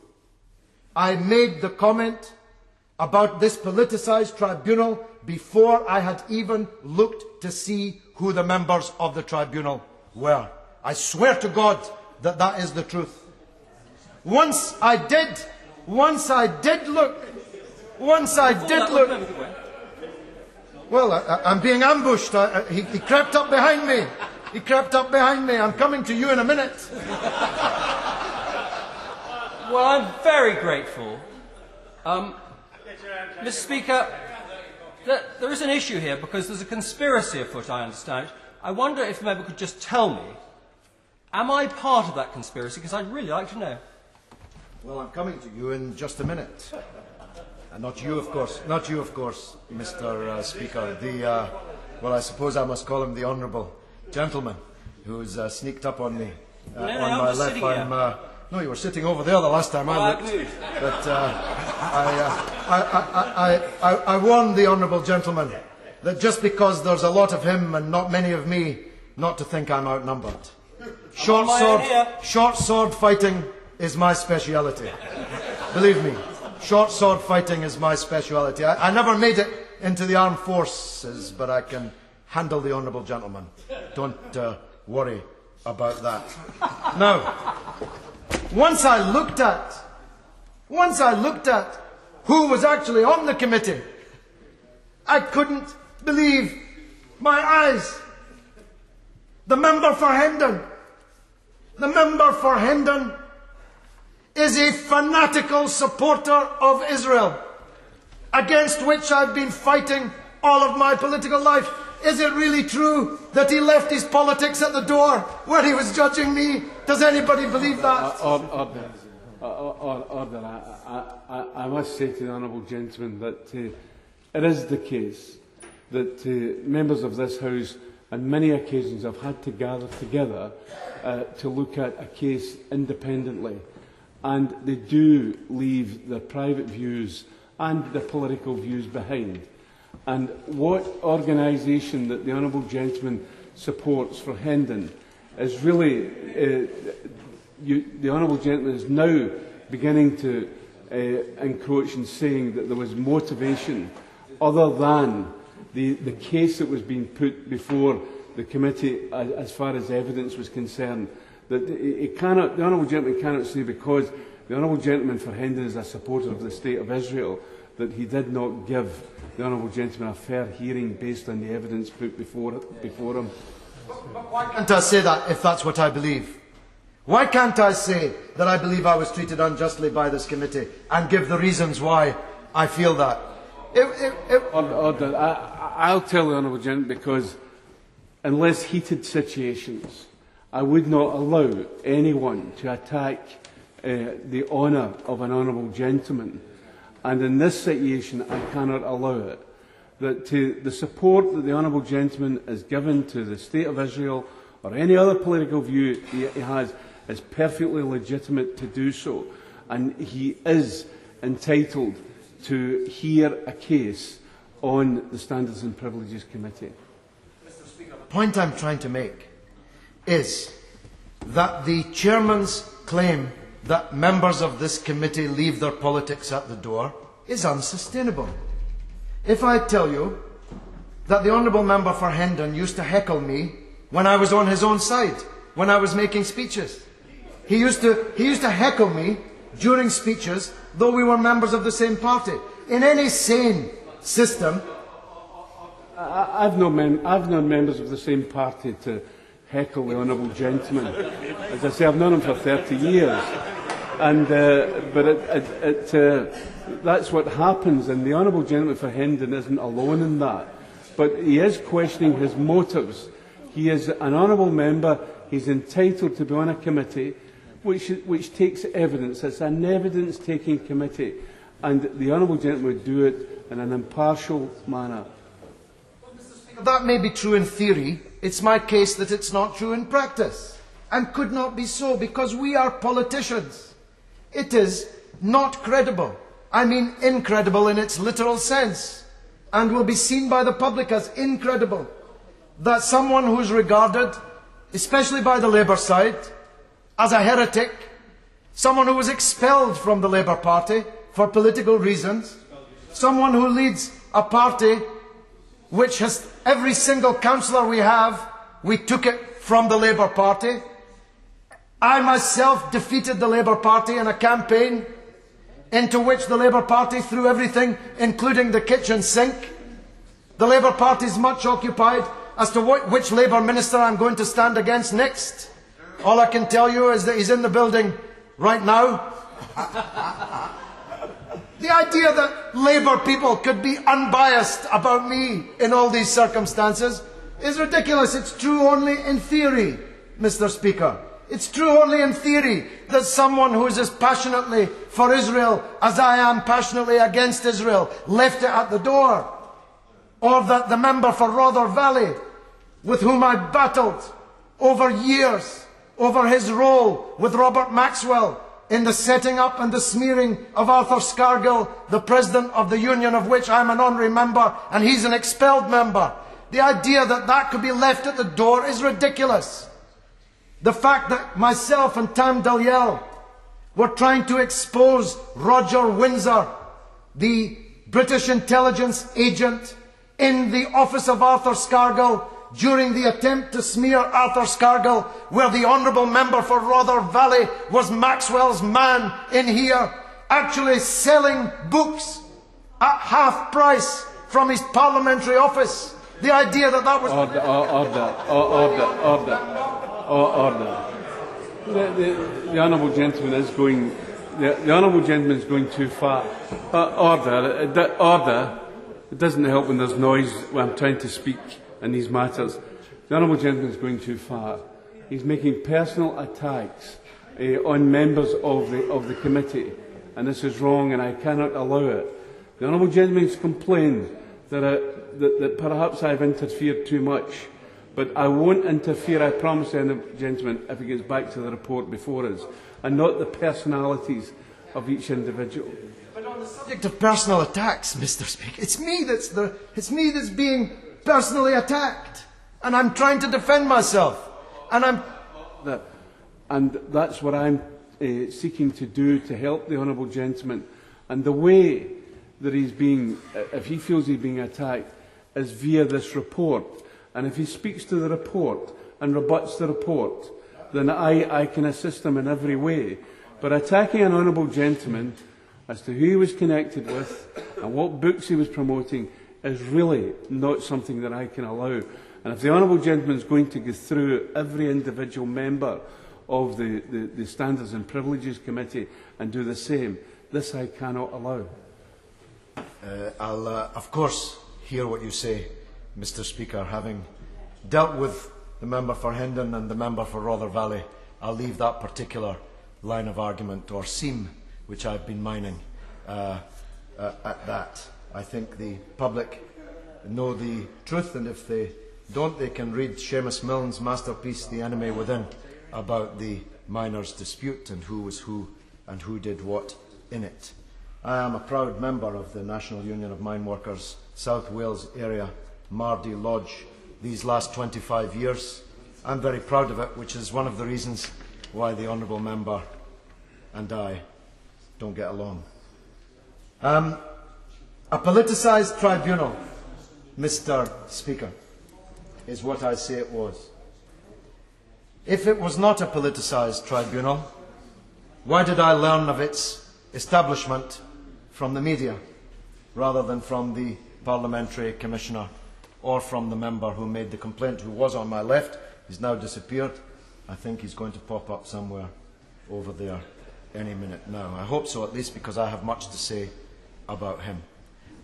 I made the comment about this politicised tribunal before I had even looked to see who the members of the tribunal were. I swear to God that that is the truth. Once I did look. Well, I'm being ambushed. He crept up behind me. He crept up behind me. I'm coming to you in a minute. Well, I'm very grateful. Mr. Speaker, there is an issue here because there's a conspiracy afoot, I understand. I wonder if maybe you could just tell me, am I part of that conspiracy? Because I'd really like to know. Well, I'm coming to you in just a minute. And not you, of course. Not you, of course, Mr. Speaker. Well, I suppose I must call him the Honourable Gentleman who's sneaked up on me. On my left. No, you were sitting over there the last time I looked. But I warned the Honourable Gentleman that just because there's a lot of him and not many of me, not to think I'm outnumbered. Short sword fighting is my speciality. Believe me, short sword fighting is my speciality. I never made it into the armed forces, but I can handle the Honourable Gentleman. Don't worry about that. Now, once I looked at who was actually on the committee, I couldn't believe my eyes. The member for Hendon. The member for Hendon is a fanatical supporter of Israel, against which I've been fighting all of my political life. Is it really true that he left his politics at the door when he was judging me? Does anybody believe that? Order. I must say to the Honourable Gentleman that it is the case that members of this House on many occasions have had to gather together to look at a case independently, and they do leave their private views and their political views behind. And what organisation that the Honourable Gentleman supports for Hendon is really, the Honourable Gentleman is now beginning to encroach in saying that there was motivation other than the case that was being put before the committee as far as evidence was concerned. That the Honourable Gentleman cannot say because the Honourable Gentleman for Hendon is a supporter of the State of Israel that he did not give the Honourable Gentleman a fair hearing based on the evidence put before him. But why can't I say that if that's what I believe? Why can't I say that I believe I was treated unjustly by this committee and give the reasons why I feel that? Order. I'll tell the Honourable Gentleman because in less heated situations, I would not allow anyone to attack the honour of an Honourable Gentleman. And in this situation, I cannot allow it. That the support that the Honourable Gentleman is given to the State of Israel or any other political view he has is perfectly legitimate to do so. And he is entitled to hear a case on the Standards and Privileges Committee. Mr. Speaker, the point I'm trying to make is that the chairman's claim that members of this committee leave their politics at the door is unsustainable. If I tell you that the Honourable Member for Hendon used to heckle me when I was on his own side, when I was making speeches. He used to heckle me during speeches, though we were members of the same party. In any sane system... I've known members of the same party to heckle the honourable gentleman. As I say, I've known him for 30 years. And, that's what happens, and the honourable gentleman for Hendon isn't alone in that. But he is questioning his motives. He is an honourable member. He's entitled to be on a committee which takes evidence. It's an evidence-taking committee. And the honourable gentleman would do it in an impartial manner. That may be true in theory. It's my case that it's not true in practice, and could not be so, because we are politicians. It is not credible. I mean incredible in its literal sense, and will be seen by the public as incredible, that someone who is regarded, especially by the Labour side, as a heretic, someone who was expelled from the Labour Party for political reasons, someone who leads a party which has every single councillor we have, we took it from the Labour Party. I myself defeated the Labour Party in a campaign into which the Labour Party threw everything, including the kitchen sink. The Labour Party is much occupied as to which Labour minister I'm going to stand against next. All I can tell you is that he's in the building right now. The idea that Labour people could be unbiased about me in all these circumstances is ridiculous. It's true only in theory, Mr. Speaker. It's true only in theory that someone who is as passionately for Israel as I am passionately against Israel left it at the door. Or that the member for Rother Valley, with whom I battled over years over his role with Robert Maxwell in the setting up and the smearing of Arthur Scargill, the President of the Union, of which I'm an honorary member, and he's an expelled member. The idea that that could be left at the door is ridiculous. The fact that myself and Tam Dalyell were trying to expose Roger Windsor, the British intelligence agent in the office of Arthur Scargill, during the attempt to smear Arthur Scargill, where the honourable member for Rother Valley was Maxwell's man in here, actually selling books at half price from his parliamentary office. The idea that that was... Order. The honourable gentleman is going... The honourable gentleman is going too far. Order. It doesn't help when there's noise when I'm trying to speak in these matters. The honourable gentleman is going too far. He's making personal attacks on members of the committee, and this is wrong, and I cannot allow it. The honourable gentleman has complained that perhaps I've interfered too much, but I won't interfere, I promise the honourable gentleman, if he gets back to the report before us, and not the personalities of each individual. But on the subject of personal attacks, Mr. Speaker, it's me that's being personally attacked, and I'm trying to defend myself, and that's what I'm seeking to do to help the honourable gentleman. And the way that he's being, if he feels he's being attacked, is via this report. And if he speaks to the report and rebuts the report, then I can assist him in every way. But attacking an honourable gentleman as to who he was connected with and what books he was promoting is really not something that I can allow. And if the honourable gentleman is going to go through every individual member of the Standards and Privileges Committee and do the same, this I cannot allow. I'll, of course, hear what you say, Mr. Speaker. Having dealt with the member for Hendon and the member for Rother Valley, I'll leave that particular line of argument or seam which I've been mining at that. I think the public know the truth, and if they don't, they can read Seamus Milne's masterpiece, The Enemy Within, about the miners' dispute and who was who and who did what in it. I am a proud member of the National Union of Mine Workers, South Wales area, Mardy Lodge, these last 25 years, I'm very proud of it, which is one of the reasons why the honourable member and I don't get along. A politicised tribunal, Mr. Speaker, is what I say it was. If it was not a politicised tribunal, why did I learn of its establishment from the media rather than from the parliamentary commissioner or from the member who made the complaint, who was on my left? He's now disappeared. I think he's going to pop up somewhere over there any minute now. I hope so, at least, because I have much to say about him.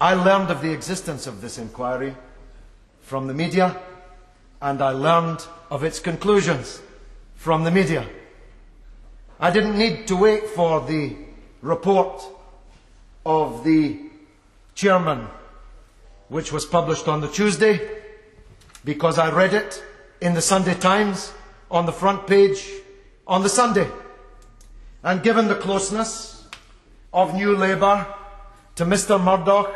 I learned of the existence of this inquiry from the media, and I learned of its conclusions from the media. I didn't need to wait for the report of the chairman, which was published on the Tuesday, because I read it in the Sunday Times on the front page on the Sunday. And given the closeness of New Labour to Mr. Murdoch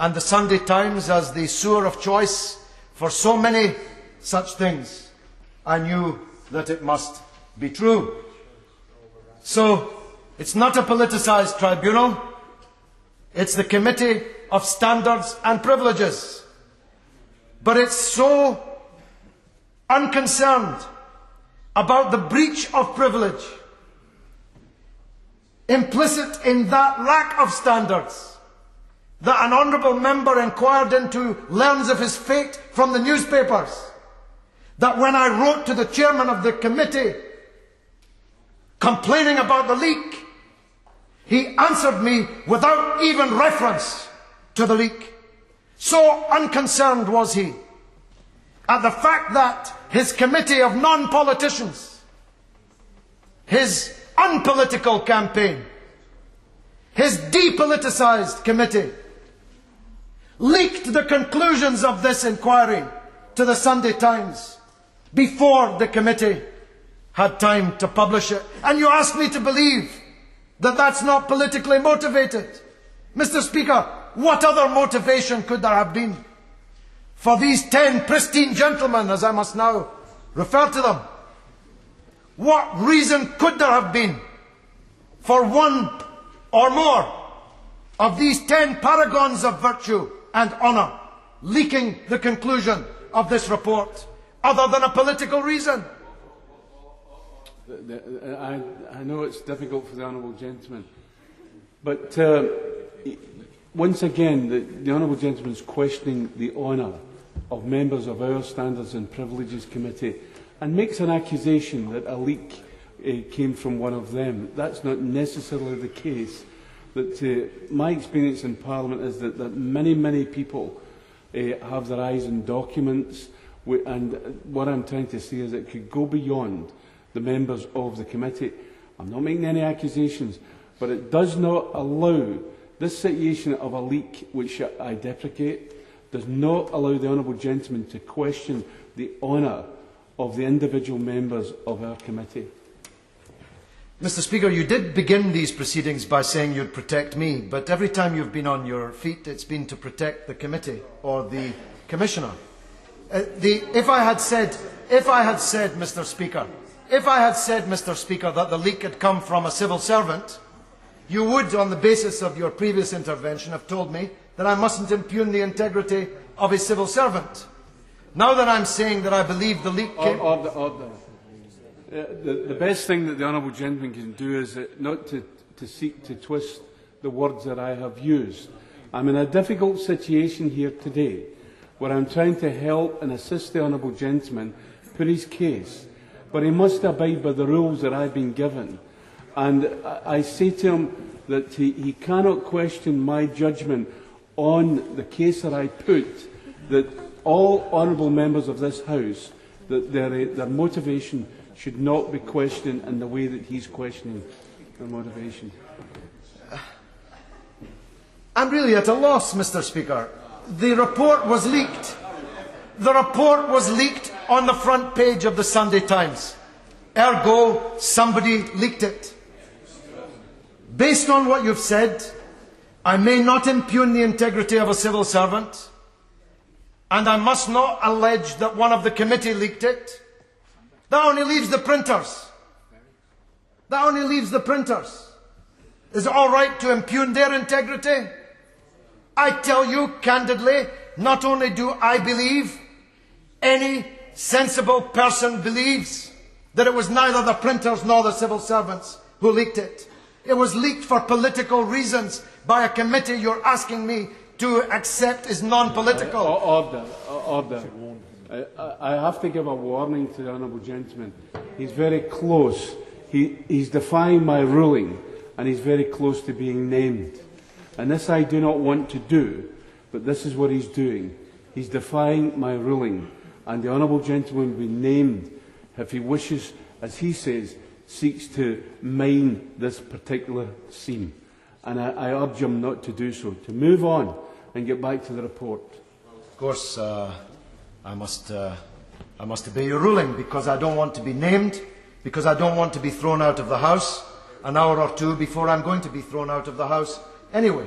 and the Sunday Times as the sewer of choice for so many such things, I knew that it must be true. So, it's not a politicised tribunal, it's the Committee of Standards and Privileges. But it's so unconcerned about the breach of privilege implicit in that lack of standards that an honourable member inquired into learns of his fate from the newspapers, that when I wrote to the chairman of the committee complaining about the leak, he answered me without even reference to the leak. So unconcerned was he at the fact that his committee of non-politicians, his unpolitical campaign, his depoliticised committee, leaked the conclusions of this inquiry to the Sunday Times before the committee had time to publish it. And you ask me to believe that that's not politically motivated. Mr. Speaker, what other motivation could there have been for these 10 pristine gentlemen, as I must now refer to them? What reason could there have been for one or more of these 10 paragons of virtue and honour leaking the conclusion of this report, other than a political reason? I know it's difficult for the honourable gentleman, but once again, the honourable gentleman is questioning the honour of members of our Standards and Privileges Committee and makes an accusation that a leak came from one of them. That's not necessarily the case. That my experience in Parliament is that many people have their eyes on documents, and what I'm trying to say is it could go beyond the members of the committee. I'm not making any accusations, but it does not allow this situation of a leak, which I deprecate, does not allow the honourable gentleman to question the honour of the individual members of our committee. Mr. Speaker, you did begin these proceedings by saying you'd protect me, but every time you've been on your feet, it's been to protect the committee or the commissioner. If I had said, Mr. Speaker, that the leak had come from a civil servant, you would, on the basis of your previous intervention, have told me that I mustn't impugn the integrity of a civil servant. Now that I'm saying that I believe the leak came... The best thing that the honourable gentleman can do is not to seek to twist the words that I have used. I'm in a difficult situation here today where I'm trying to help and assist the honourable gentleman put his case, but he must abide by the rules that I've been given. And I say to him that he cannot question my judgment on the case that I put, that all honourable members of this House, that their motivation should not be questioned in the way that he's questioning their motivation. I'm really at a loss, Mr. Speaker. The report was leaked. The report was leaked on the front page of the Sunday Times. Ergo, somebody leaked it. Based on what you've said, I may not impugn the integrity of a civil servant, and I must not allege that one of the committee leaked it, That only leaves the printers. That only leaves the printers. Is it all right to impugn their integrity? I tell you candidly, not only do I believe, any sensible person believes that it was neither the printers nor the civil servants who leaked it. It was leaked for political reasons by a committee you're asking me to accept as non-political. Order. I have to give a warning to the honourable gentleman. He's very close. He's defying my ruling, and he's very close to being named. And this I do not want to do, but this is what he's doing. He's defying my ruling, and the honourable gentleman will be named if he wishes, as he says, seeks to mine this particular scene. And I urge him not to do so, to move on and get back to the report. Of course, I must obey your ruling, because I don't want to be named, because I don't want to be thrown out of the House an hour or two before I'm going to be thrown out of the House anyway.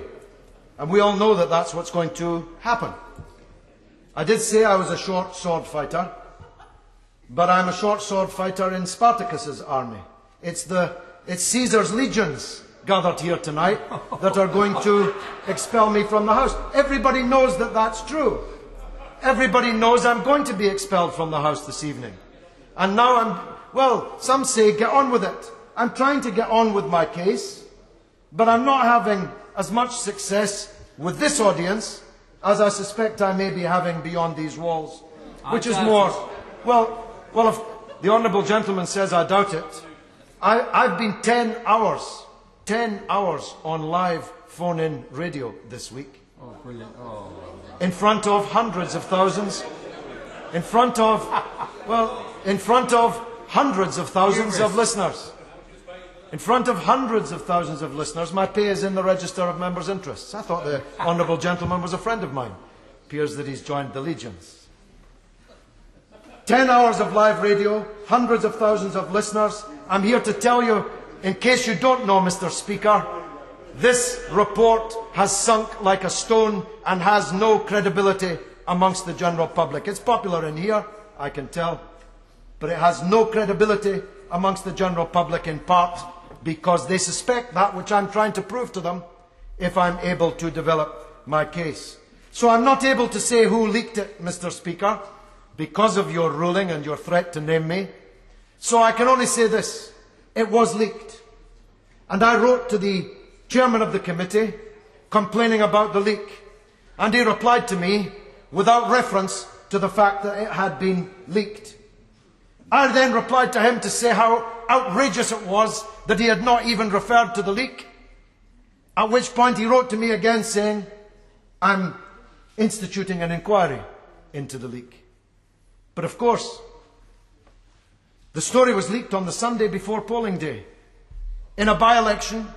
And we all know that that's what's going to happen. I did say I was a short sword fighter, but I'm a short sword fighter in Spartacus's army. It's Caesar's legions gathered here tonight that are going to expel me from the House. Everybody knows that that's true. Everybody knows I'm going to be expelled from the House this evening. And now some say get on with it. I'm trying to get on with my case, but I'm not having as much success with this audience as I suspect I may be having beyond these walls. Which is more, well, if the honourable gentleman says I doubt it, I've been 10 hours on live phone-in radio this week. Oh, brilliant. Oh. In front of hundreds of thousands, in front of hundreds of thousands of listeners. In front of hundreds of thousands of listeners. My pay is in the register of members' interests. I thought the honourable gentleman was a friend of mine. Appears that he's joined the legions. 10 hours of live radio, hundreds of thousands of listeners. I'm here to tell you, in case you don't know, Mr. Speaker, this report has sunk like a stone and has no credibility amongst the general public. It's popular in here, I can tell, but it has no credibility amongst the general public, in part because they suspect that which I'm trying to prove to them if I'm able to develop my case. So I'm not able to say who leaked it, Mr. Speaker, because of your ruling and your threat to name me. So I can only say this: it was leaked. And I wrote to the chairman of the committee complaining about the leak, and he replied to me without reference to the fact that it had been leaked. I then replied to him to say how outrageous it was that he had not even referred to the leak, at which point he wrote to me again saying, I'm instituting an inquiry into the leak. But of course, the story was leaked on the Sunday before polling day, in a by-election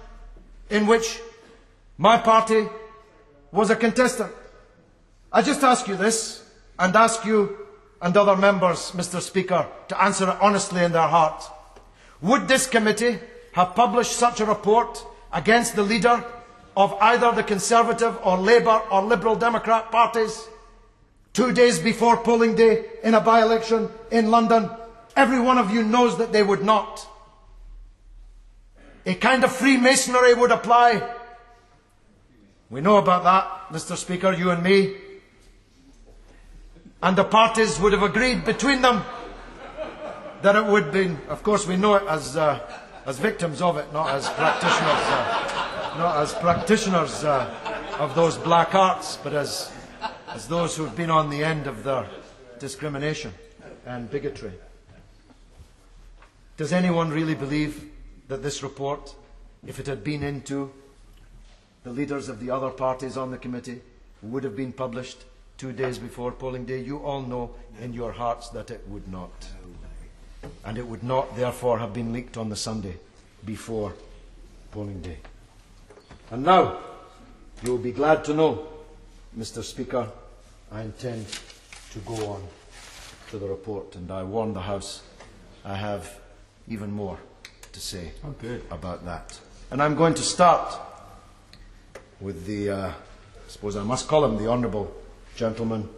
in which my party was a contestant. I just ask you this, and ask you and other members, Mr. Speaker, to answer it honestly in their heart. Would this committee have published such a report against the leader of either the Conservative or Labour or Liberal Democrat parties 2 days before polling day in a by-election in London? Every one of you knows that they would not. A kind of Freemasonry would apply. We know about that, Mr. Speaker, you and me. And the parties would have agreed between them that it would be, of course we know it as victims of it, not as practitioners, of those black arts, but as those who have been on the end of their discrimination and bigotry. Does anyone really believe that this report, if it had been into the leaders of the other parties on the committee, would have been published 2 days before polling day? You all know in your hearts that it would not. And it would not, therefore, have been leaked on the Sunday before polling day. And now, you will be glad to know, Mr. Speaker, I intend to go on to the report, and I warn the House I have even more to say about that. And I'm going to start with the, I suppose I must call him the Honourable gentleman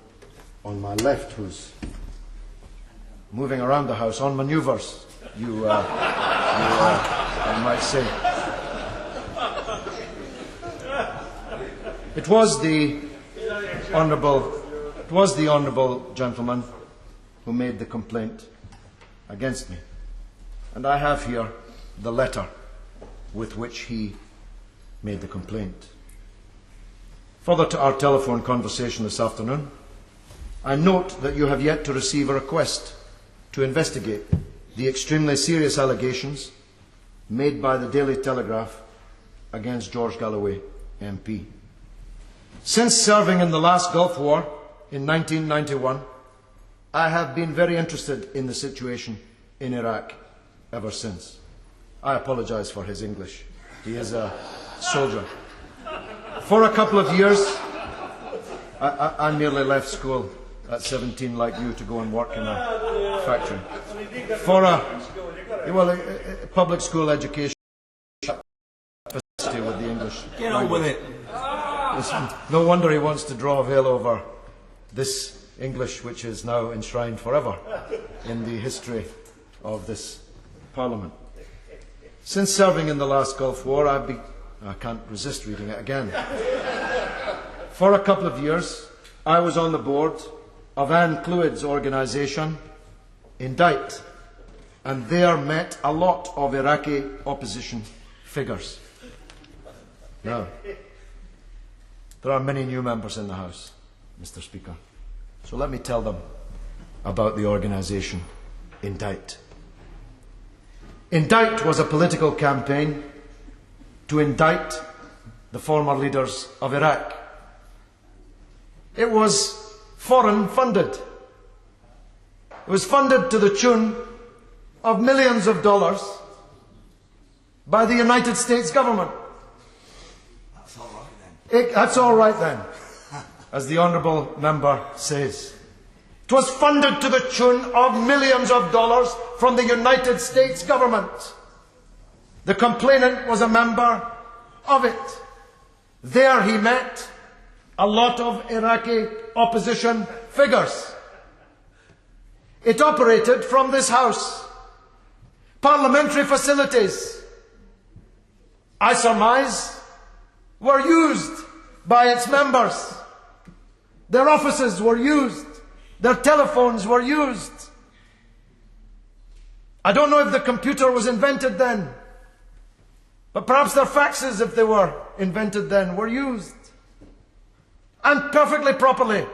on my left, who's moving around the House on manoeuvres, I might say. It was the honourable gentleman who made the complaint against me. And I have here the letter with which he made the complaint. Further to our telephone conversation this afternoon, I note that you have yet to receive a request to investigate the extremely serious allegations made by the Daily Telegraph against George Galloway, MP. Since serving in the last Gulf War in 1991, I have been very interested in the situation in Iraq ever since. I apologise for his English. He is a soldier. For a couple of years, I nearly left school at 17 like you to go and work in a factory. For a public school education with the English. Get on with it. No wonder he wants to draw a veil over this English, which is now enshrined forever in the history of this Parliament. Since serving in the last Gulf War, I can't resist reading it again. For a couple of years, I was on the board of Anne Clwyd's organisation, Indict, and there met a lot of Iraqi opposition figures. Now, there are many new members in the House, Mr. Speaker, so let me tell them about the organisation Indict. Indict was a political campaign to indict the former leaders of Iraq. It was foreign funded. It was funded to the tune of millions of dollars by the United States government. That's all right then. That's all right then, as the honourable member says. It was funded to the tune of millions of dollars from the United States government. The complainant was a member of it. There he met a lot of Iraqi opposition figures. It operated from this House. Parliamentary facilities, I surmise, were used by its members. Their offices were used. Their telephones were used. I don't know if the computer was invented then, but perhaps their faxes, if they were invented then, were used. And perfectly properly,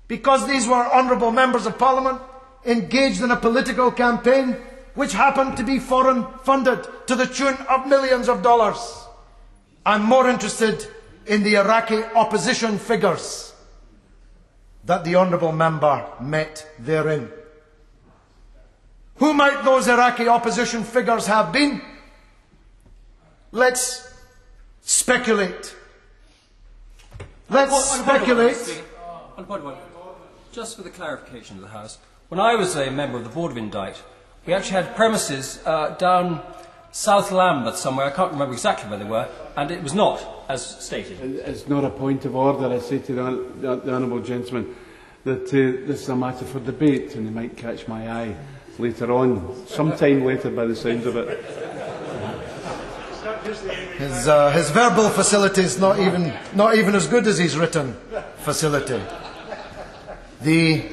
because these were honourable members of Parliament engaged in a political campaign which happened to be foreign funded to the tune of millions of dollars. I'm more interested in the Iraqi opposition figures that the honourable member met therein. Who might those Iraqi opposition figures have been? Let's speculate. Let's speculate. Just for the clarification of the House, when I was a member of the Board of Indict, we actually had premises down South Lambeth somewhere, I can't remember exactly where they were, and it was not, as stated. It's not a point of order. I say to the honourable gentleman that this is a matter for debate, and he might catch my eye later on, sometime later by the sounds of it. His verbal facility is not even as good as his written facility. The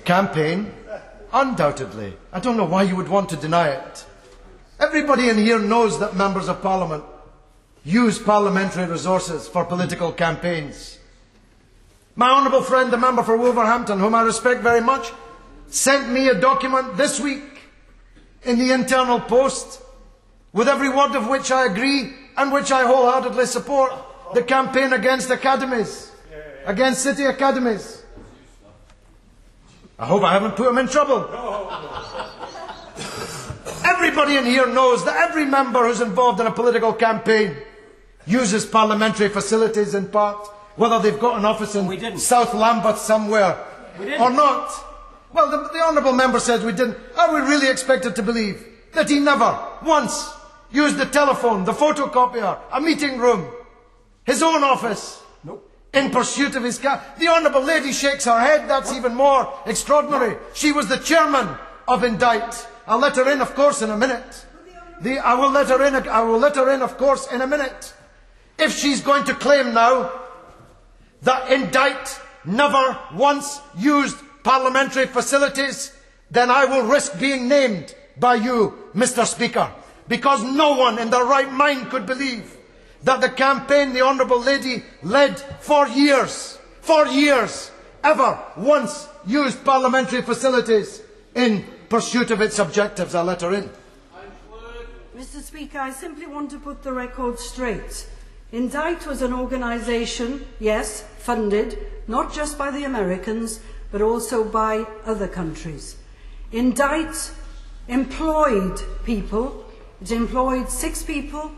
campaign, undoubtedly, I don't know why you would want to deny it. Everybody in here knows that members of Parliament use parliamentary resources for political campaigns. My honourable friend, the member for Wolverhampton, whom I respect very much, sent me a document this week in the internal post, with every word of which I agree and which I wholeheartedly support, the campaign against academies, against city academies. I hope I haven't put him in trouble. Everybody in here knows that every member who's involved in a political campaign uses parliamentary facilities in part, whether they've got an office in South Lambeth somewhere or not. Well, the honourable member says we didn't. Are we really expected to believe that he never once used the telephone, the photocopier, a meeting room, his own office, in pursuit of his The Honourable Lady shakes her head. That's even more extraordinary. She was the chairman of Indict. I'll let her in, of course, in a minute. I will let her in, of course, in a minute. If she's going to claim now that Indict never once used parliamentary facilities, then I will risk being named by you, Mr. Speaker, because no one in their right mind could believe that the campaign the Honourable Lady led for years, ever once used parliamentary facilities in pursuit of its objectives. I'll let her in. Mr. Speaker, I simply want to put the record straight. Indict was an organisation, yes, funded, not just by the Americans, but also by other countries. Indict employed people. It employed 6 people,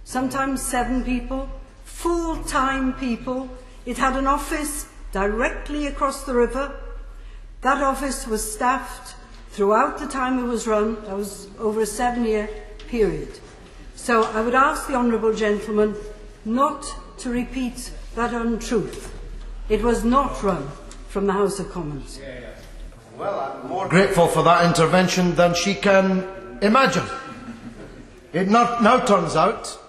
sometimes 7 people, full-time people. It had an office directly across the river. That office was staffed throughout the time it was run. That was over a 7-year period. So I would ask the honourable gentleman not to repeat that untruth. It was not run from the House of Commons. Well, I'm more grateful for that intervention than she can imagine. It now turns out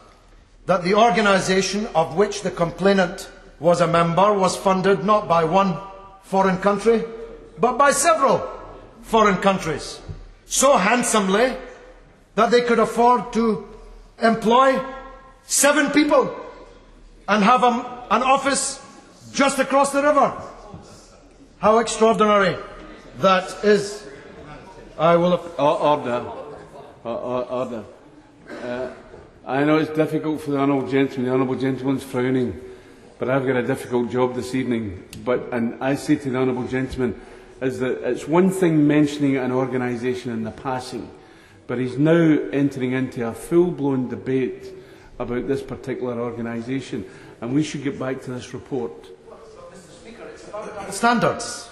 that the organisation of which the complainant was a member was funded not by one foreign country, but by several foreign countries, so handsomely that they could afford to employ 7 people and have an office just across the river. How extraordinary that is. I will have... Order. I know it's difficult for the Honourable Gentleman. The Honourable Gentleman's frowning, but I've got a difficult job this evening. And I say to the Honourable Gentleman is that it's one thing mentioning an organisation in the passing, but he's now entering into a full-blown debate about this particular organisation, and we should get back to this report. Mr. Speaker, it's about standards.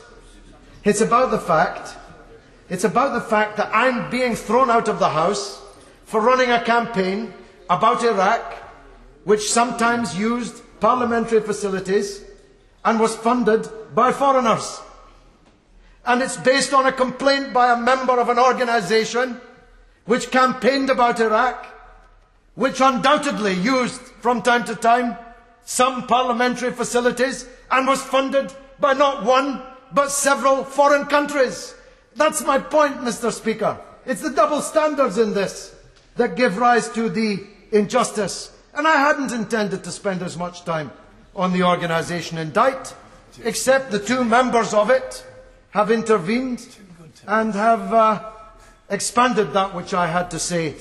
It's about the fact that I'm being thrown out of the House for running a campaign about Iraq, which sometimes used parliamentary facilities and was funded by foreigners. And it's based on a complaint by a member of an organisation which campaigned about Iraq, which undoubtedly used from time to time some parliamentary facilities and was funded by not one but several foreign countries. That's my point, Mr. Speaker. It's the double standards in this that give rise to the injustice. And I hadn't intended to spend as much time on the organisation Indict, except the 2 members of it have intervened and have expanded that which I had to say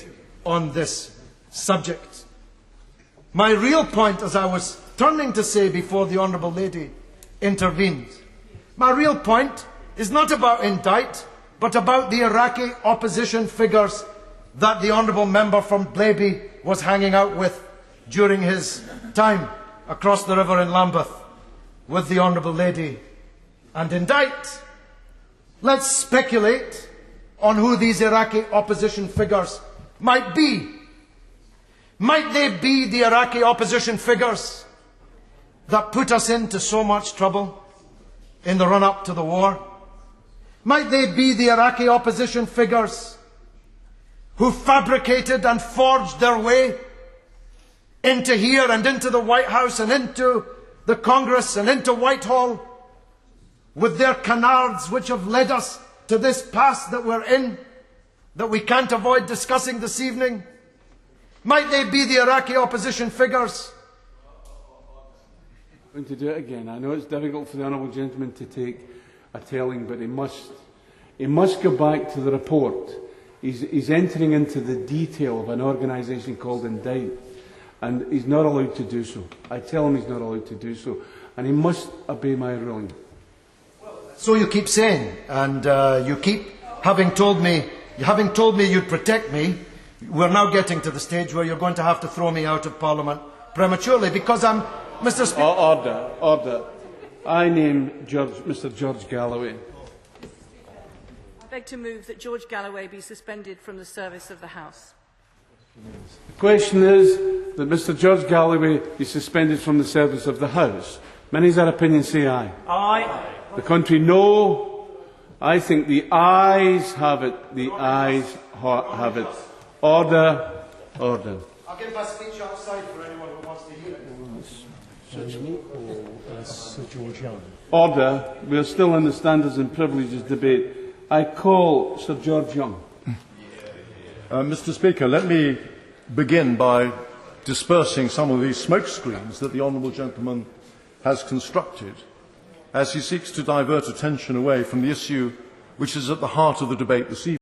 on this subject. My real point, as I was turning to say before the Honourable Lady intervened, my real point is not about Indict, but about the Iraqi opposition figures that the Honourable Member from Blaby was hanging out with during his time across the river in Lambeth with the Honourable Lady and Indict. Let's speculate on who these Iraqi opposition figures might be. Might they be the Iraqi opposition figures that put us into so much trouble in the run-up to the war? Might they be the Iraqi opposition figures who fabricated and forged their way into here and into the White House and into the Congress and into Whitehall with their canards which have led us to this pass that we're in, that we can't avoid discussing this evening? Might they be the Iraqi opposition figures? I'm going to do it again. I know it's difficult for the Honourable Gentleman to take a telling, but he must go back to the report. He's entering into the detail of an organisation called Indict, and he's not allowed to do so. I tell him he's not allowed to do so, and he must obey my ruling. So you keep saying, and you keep having told me you'd protect me. We're now getting to the stage where you're going to have to throw me out of Parliament prematurely because I'm... Mr. Speaker... Order. I name Mr. George Galloway. I beg to move that George Galloway be suspended from the service of the House. The question is that Mr. George Galloway be suspended from the service of the House. Many is that opinion say aye. Aye. The contrary, no. I think the ayes have it. The ayes have it. Order. Order. I'll give my speech outside for anyone who wants to hear it. Sir George Young. Order. We are still in the standards and privileges debate. I call Sir George Young. Mr. Speaker, let me begin by dispersing some of these smoke screens that the honourable gentleman has constructed as he seeks to divert attention away from the issue which is at the heart of the debate this evening.